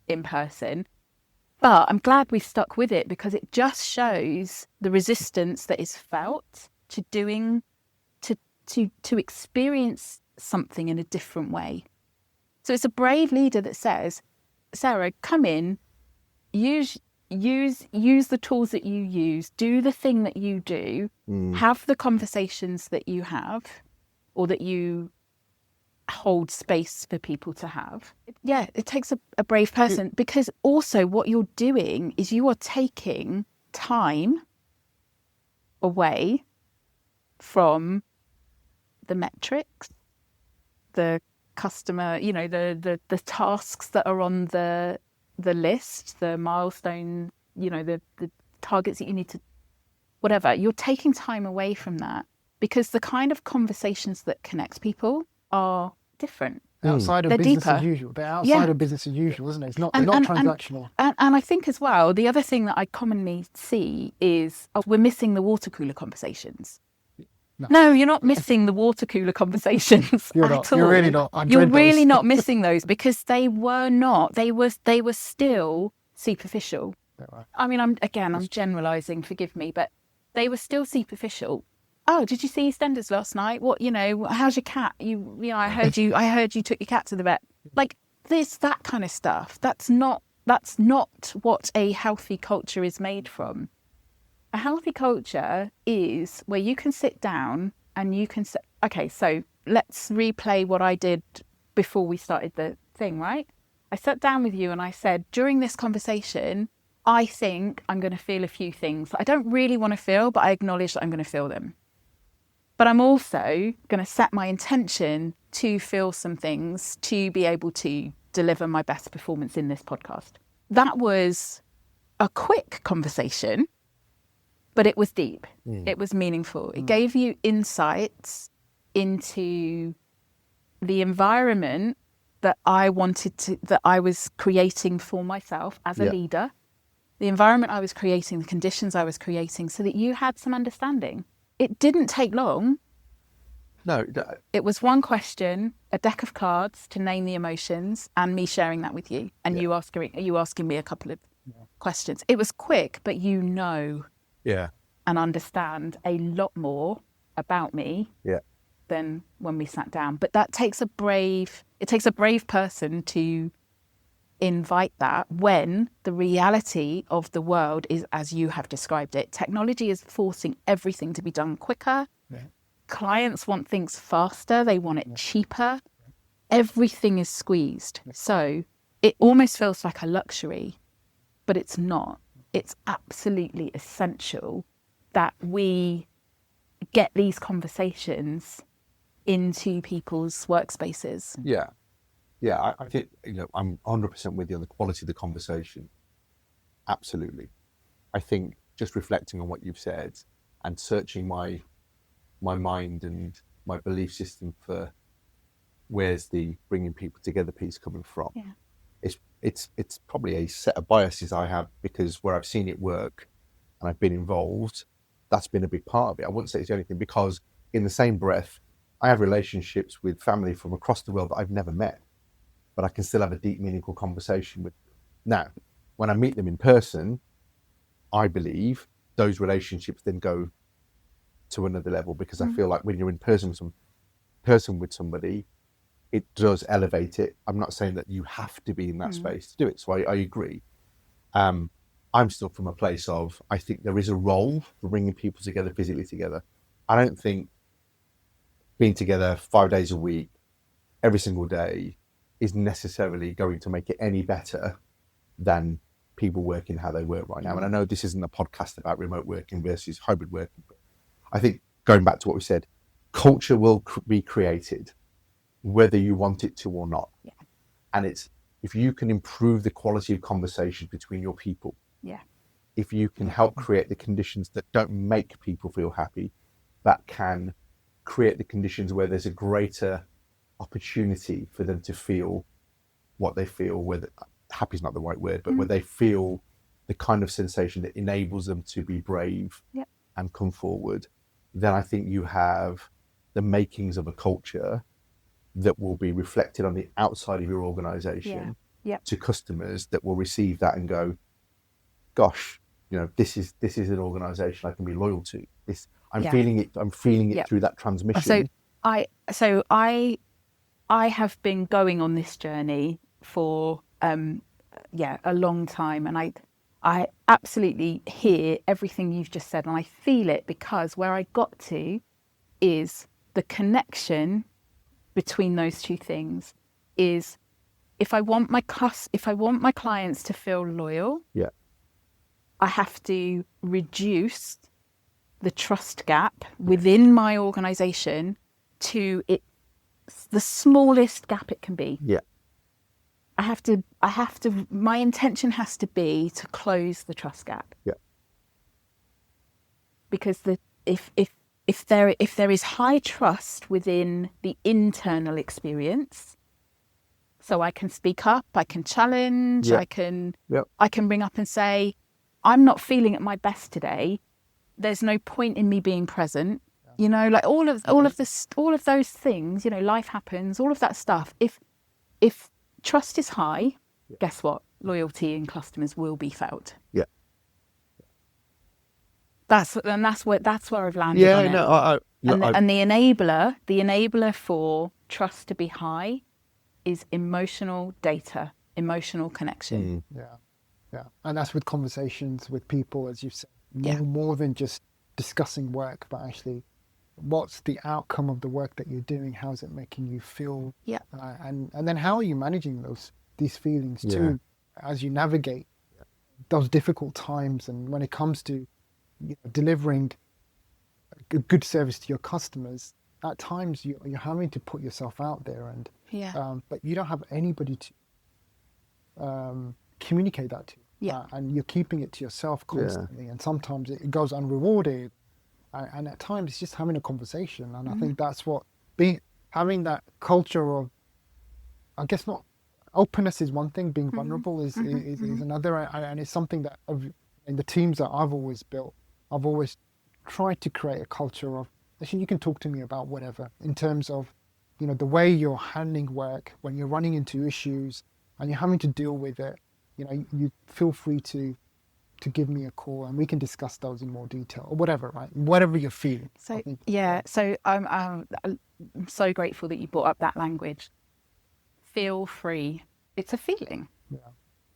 in person. But I'm glad we stuck with it, because it just shows the resistance that is felt to doing, to experience something in a different way. So it's a brave leader that says, Sarah, come in, use the tools that you use, do the thing that you do, have the conversations that you have, or that you hold space for people to have. Yeah, it takes a brave person, because also what you're doing is you are taking time away from the metrics, the customer, you know, the tasks that are on the list, the milestone, you know, the targets that you need to, whatever. You're taking time away from that, because the kind of conversations that connect people are different. Outside of They're business deeper. as usual. They're outside of business as usual, isn't it? It's not, they're not transactional. And I think as well, the other thing that I commonly see is we're missing the water cooler conversations. No, you're not missing the water cooler conversations You're at not. all. You're really not. You're really not missing those, because they were not. They were still superficial. I mean, I'm generalising. Forgive me, but they were still superficial. Oh, did you see EastEnders last night? What, you know? How's your cat? You know, I heard you took your cat to the vet. Like that kind of stuff. That's not what a healthy culture is made from. A healthy culture is where you can sit down and you can say, okay, so let's replay what I did before we started the thing, right? I sat down with you and I said, during this conversation, I think I'm going to feel a few things that I don't really want to feel, but I acknowledge that I'm going to feel them. But I'm also going to set my intention to feel some things to be able to deliver my best performance in this podcast. That was a quick conversation, but it was deep. It was meaningful. It gave you insights into the environment that I was creating for myself as a leader, the environment I was creating, the conditions I was creating, so that you had some understanding. It didn't take long. No. It was one question, a deck of cards to name the emotions, and me sharing that with you, and you asking me a couple of questions. It was quick, but and understand a lot more about me than when we sat down. But that takes a brave person to invite that, when the reality of the world is as you have described it. Technology is forcing everything to be done quicker. Clients want things faster. They want it cheaper. Everything is squeezed. So it almost feels like a luxury, but it's not. It's absolutely essential that we get these conversations into people's workspaces. Yeah, I think, you know, I'm 100% with you on the quality of the conversation. Absolutely. I think just reflecting on what you've said and searching my mind and my belief system for where's the bringing people together piece coming from. It's probably a set of biases I have, because where I've seen it work and I've been involved, that's been a big part of it. I wouldn't say it's the only thing, because in the same breath, I have relationships with family from across the world that I've never met, but I can still have a deep, meaningful conversation with them. Now, when I meet them in person, I believe those relationships then go to another level, because I feel like when you're in person with somebody, it does elevate it. I'm not saying that you have to be in that space to do it, so I agree. I'm still from a place of, I think there is a role for bringing people together, physically together. I don't think being together 5 days a week, every single day, is necessarily going to make it any better than people working how they work right now. And I know this isn't a podcast about remote working versus hybrid working, but I think going back to what we said, culture will be created whether you want it to or not. Yeah. And it's, if you can improve the quality of conversation between your people, Yeah. if you can help create the conditions that don't make people feel happy, that can create the conditions where there's a greater opportunity for them to feel what they feel, whether happy is not the right word, but where they feel the kind of sensation that enables them to be brave Yep. and come forward, then I think you have the makings of a culture that will be reflected on the outside of your organization to customers that will receive that and go, gosh, you know, this is an organization I can be loyal to. I'm feeling it through that transmission. So I have been going on this journey for a long time, and I absolutely hear everything you've just said, and I feel it, because where I got to is the connection between those two things is, if I want my clients to feel loyal, I have to reduce the trust gap within my organization to the smallest gap it can be. I have to, my intention has to be to close the trust gap. Because if there is high trust within the internal experience, so I can speak up, I can challenge, I can bring up and say, I'm not feeling at my best today. There's no point in me being present. You know, like all of those things, you know, life happens, all of that stuff. If trust is high, guess what? Loyalty in customers will be felt. That's where I've landed on it. And the enabler for trust to be high is emotional data, emotional connection. Yeah. And that's with conversations with people, as you've said, more than just discussing work, but actually, what's the outcome of the work that you're doing? How's it making you feel? And then how are you managing these feelings too, as you navigate those difficult times? And when it comes to delivering a good service to your customers, at times you're having to put yourself out there, and but you don't have anybody to communicate that to. And you're keeping it to yourself constantly, and sometimes it goes unrewarded. And at times it's just having a conversation, and I think that's what having that culture of, I guess, not openness is one thing, being vulnerable is another, and it's something that in the teams that I've always built, I've always tried to create a culture of, actually, you can talk to me about whatever, in terms of, you know, the way you're handling work when you're running into issues and you're having to deal with it. You know, you feel free to give me a call and we can discuss those in more detail, or whatever, right? Whatever you're feeling. So so I'm so grateful that you brought up that language. Feel free. It's a feeling.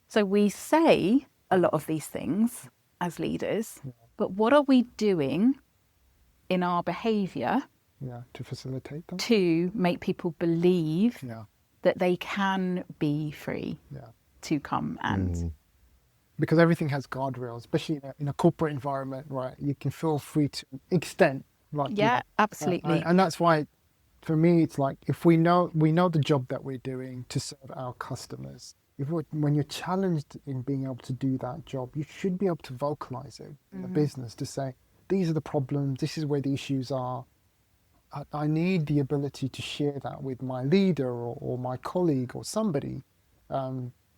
So we say a lot of these things as leaders, but what are we doing in our behaviour to facilitate them, to make people believe that they can be free to come and because everything has guardrails, especially in a corporate environment, right? You can feel free to an extent, like absolutely. And that's why, for me, it's like, if we know the job that we're doing to serve our customers, when you're challenged in being able to do that job, you should be able to vocalize it in the business, to say, these are the problems, this is where the issues are. I need the ability to share that with my leader or my colleague or somebody,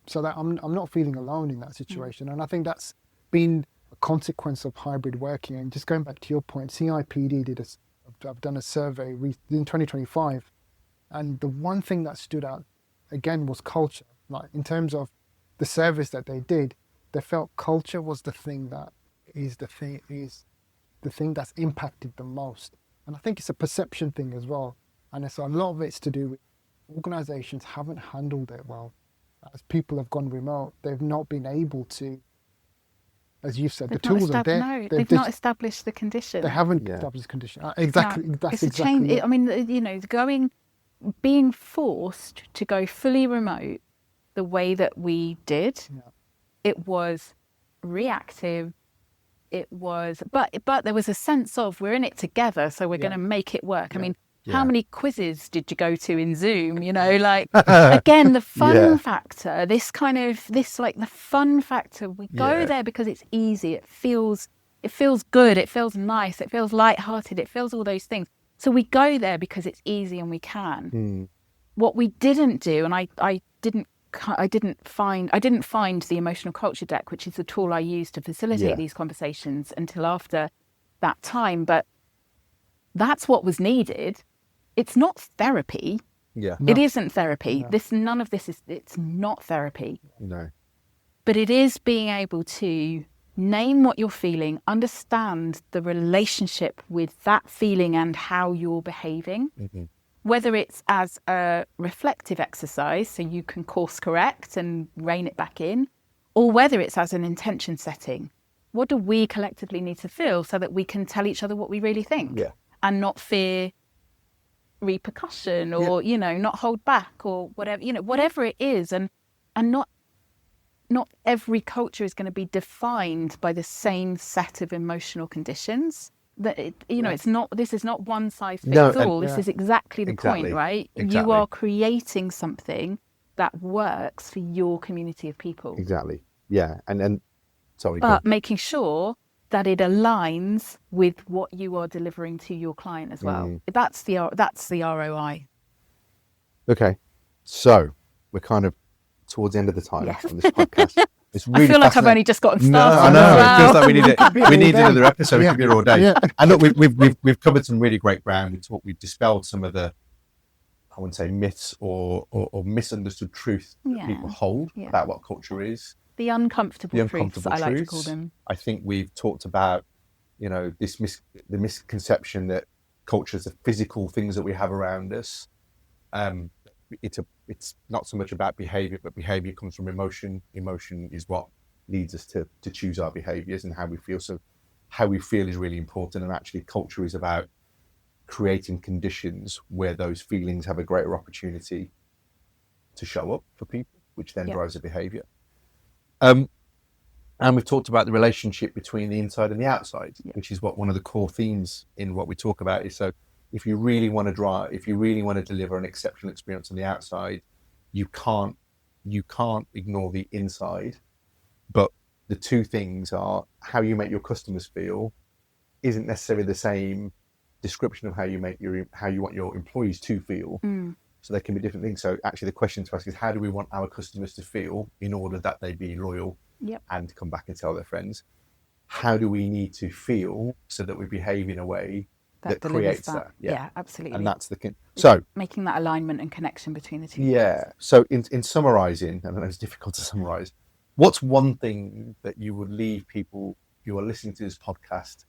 so that I'm not feeling alone in that situation. And I think that's been a consequence of hybrid working. And just going back to your point, CIPD I've done a survey in 2025, and the one thing that stood out again was culture. Like, in terms of the service that they did, they felt culture was the thing that's impacted them most. And I think it's a perception thing as well. And so a lot of it's to do with organizations haven't handled it well. As people have gone remote, they've not been able to as you said, the They've not tools are there. No, they've not established the condition. They haven't Yeah. established the condition. Exactly. No, That's it's a exactly change. it. I mean, you know, being forced to go fully remote the way that we did, it was reactive. It was, but there was a sense of we're in it together, so we're going to make it work. I mean, how many quizzes did you go to in Zoom? You know, like again, the fun factor. This like the fun factor. We go there because it's easy. It feels good. It feels nice. It feels lighthearted. It feels all those things. So we go there because it's easy and we can. What we didn't do, and I didn't find the emotional culture deck, which is the tool I use to facilitate these conversations, until after that time. But that's what was needed. It's not therapy. Yeah. No. It isn't therapy. No. None of this is. It's not therapy. No. But it is being able to name what you're feeling, understand the relationship with that feeling and how you're behaving. Whether it's as a reflective exercise, so you can course correct and rein it back in, or whether it's as an intention setting. What do we collectively need to feel so that we can tell each other what we really think, and not fear repercussion, or you know, not hold back, or whatever, you know, whatever it is, and not every culture is going to be defined by the same set of emotional conditions. That it's not. This is not one size fits all. This is exactly the point, right? Exactly. You are creating something that works for your community of people. Exactly. Yeah. And sorry. But making sure that it aligns with what you are delivering to your client as well. That's the ROI. Okay. So we're kind of towards the end of the time Yes. on this podcast. It's really I feel like I've fascinating. only just gotten No, started. I know. as It well. feels like we need we need day. another episode. We could be here all day. Yeah. And look, we've covered some really great ground. We've dispelled some of the, I wouldn't say myths or misunderstood truth that people hold about what culture is. The uncomfortable truths, I like to call truths. them. I think we've talked about, you know, the misconception that culture is the physical things that we have around us. It's not so much about behaviour, but behaviour comes from emotion. Emotion is what leads us to choose our behaviours and how we feel. So how we feel is really important, and actually culture is about creating conditions where those feelings have a greater opportunity to show up for people, which then drives the behaviour. And we've talked about the relationship between the inside and the outside, which is what one of the core themes in what we talk about is. So if you really want to deliver an exceptional experience on the outside, you can't ignore the inside. But the two things are how you make your customers feel isn't necessarily the same description of how you want your employees to feel. So they can be different things. So actually the question to ask is, how do we want our customers to feel in order that they be loyal and come back and tell their friends? How do we need to feel so that we behave in a way that creates that? Yeah, absolutely. And that's so making that alignment and connection between the two. Yeah. So in summarising, I know it's difficult to summarise, what's one thing that you would leave people who are listening to this podcast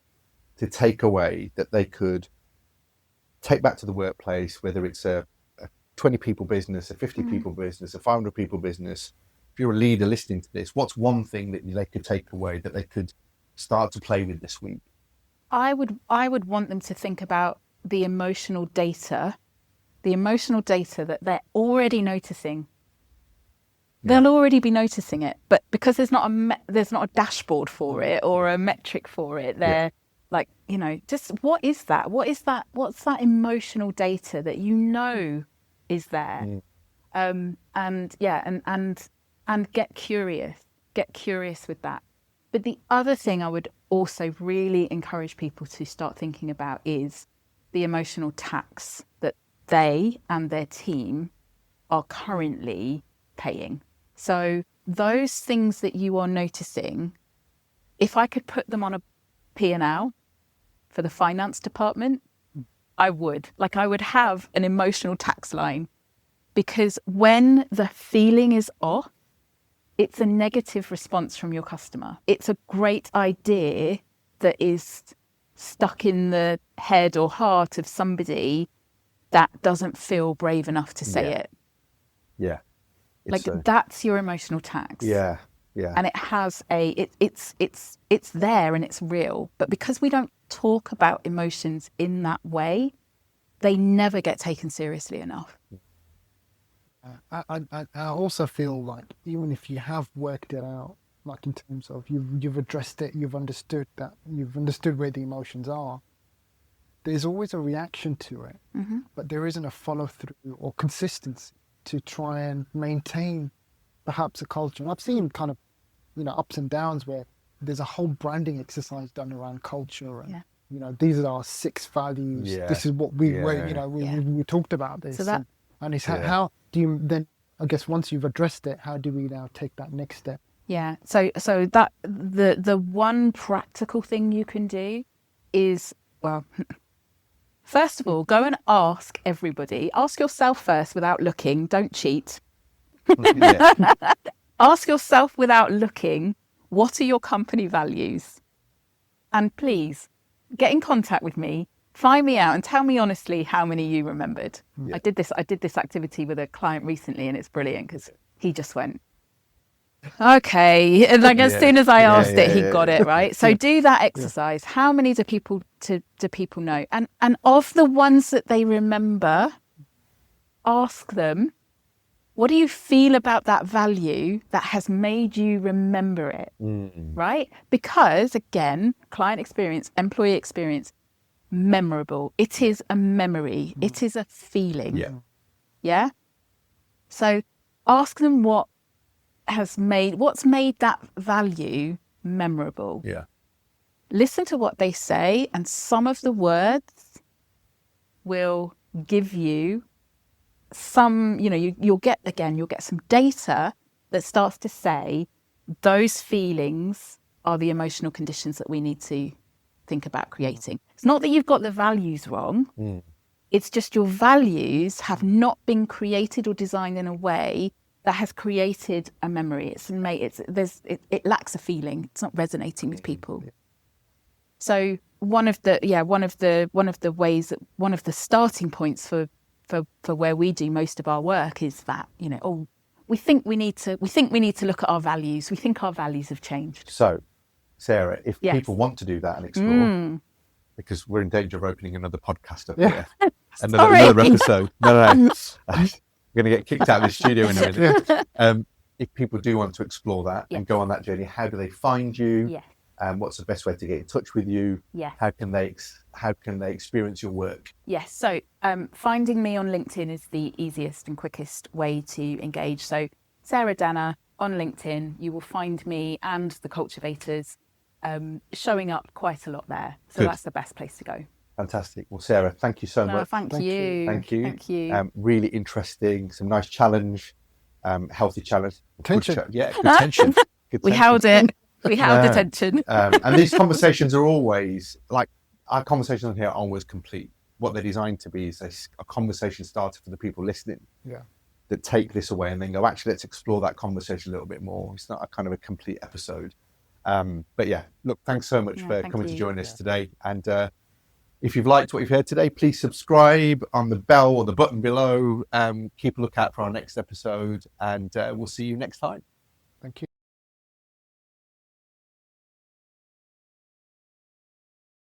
to take away that they could take back to the workplace, whether it's a 20 people business, a 50 people business, a 500 people business? If you're a leader listening to this, what's one thing that they could take away that they could start to play with this week? I would want them to think about the emotional data that they're already noticing. They'll already be noticing it, but because there's not a dashboard for it or a metric for it, they're like, you know, just what is that? What's that emotional data that you know is there? And get curious with that. But the other thing I would also really encourage people to start thinking about is the emotional tax that they and their team are currently paying. So those things that you are noticing, if I could put them on a P&L for the finance department, I would have an emotional tax line, because when the feeling is off, it's a negative response from your customer. It's a great idea that is stuck in the head or heart of somebody that doesn't feel brave enough to say it. Yeah. That's your emotional tax. Yeah. Yeah. And it has it's there and it's real. But because we don't talk about emotions in that way, they never get taken seriously enough. I also feel like even if you have worked it out, like in terms of you've addressed it, you've understood where the emotions are, there's always a reaction to it, but there isn't a follow through or consistency to try and maintain perhaps a culture. And I've seen kind of, ups and downs where there's a whole branding exercise done around culture and, these are our 6 values. Yeah. This is what we were, Yeah. we talked about this. So that- and it's Yeah. how do you then, I guess once you've addressed it, how do we now take that next step? Yeah. So that the one practical thing you can do is, well, first of all, go and ask everybody. Ask yourself first without looking. Don't cheat. Yeah. Ask yourself without looking, what are your company values? And please get in contact with me, find me out and tell me honestly how many you remembered. Yeah. I did this activity with a client recently and it's brilliant because he just went, okay. And like as soon as I asked it, he got it, right? So do that exercise. How many do people know? And of the ones that they remember, ask them, what do you feel about that value that has made you remember it, right? Because again, client experience, employee experience, memorable. It is a memory. It is a feeling. Yeah. Yeah. So ask them what's made that value memorable. Yeah. Listen to what they say, and some of the words will give you some, you'll get some data that starts to say those feelings are the emotional conditions that we need to think about creating. It's not that you've got the values wrong. It's just your values have not been created or designed in a way that has created a memory. It lacks a feeling. It's not resonating with people. So one of the starting points for where we do most of our work is that, we think we need to look at our values. We think our values have changed. So, Sarah, if Yes. people want to do that and explore, because we're in danger of opening another podcast up here, another episode. No. I'm going to get kicked out of the studio in a minute. If people do want to explore that and go on that journey, how do they find you? Yes. What's the best way to get in touch with you? Yes. How can they experience your work? Yes. So finding me on LinkedIn is the easiest and quickest way to engage. So Sarah Dena on LinkedIn, you will find me and the Cultivators showing up quite a lot there. So Good. That's the best place to go. Fantastic. Well, Sarah, thank you so much. Thank you. Thank you. Thank you. Really interesting. Some nice challenge, healthy challenge. Tension. Good tension. Good We tension. held it. We held the tension. And these conversations are always, like, our conversations on here are always complete. What they're designed to be is a conversation starter for the people listening. Yeah. That take this away and then go, actually, let's explore that conversation a little bit more. It's not a kind of a complete episode. But yeah, look, thanks so much for coming to join us today. And if you've liked what you've heard today, please subscribe on the bell or the button below. Keep a lookout for our next episode, and we'll see you next time. Thank you.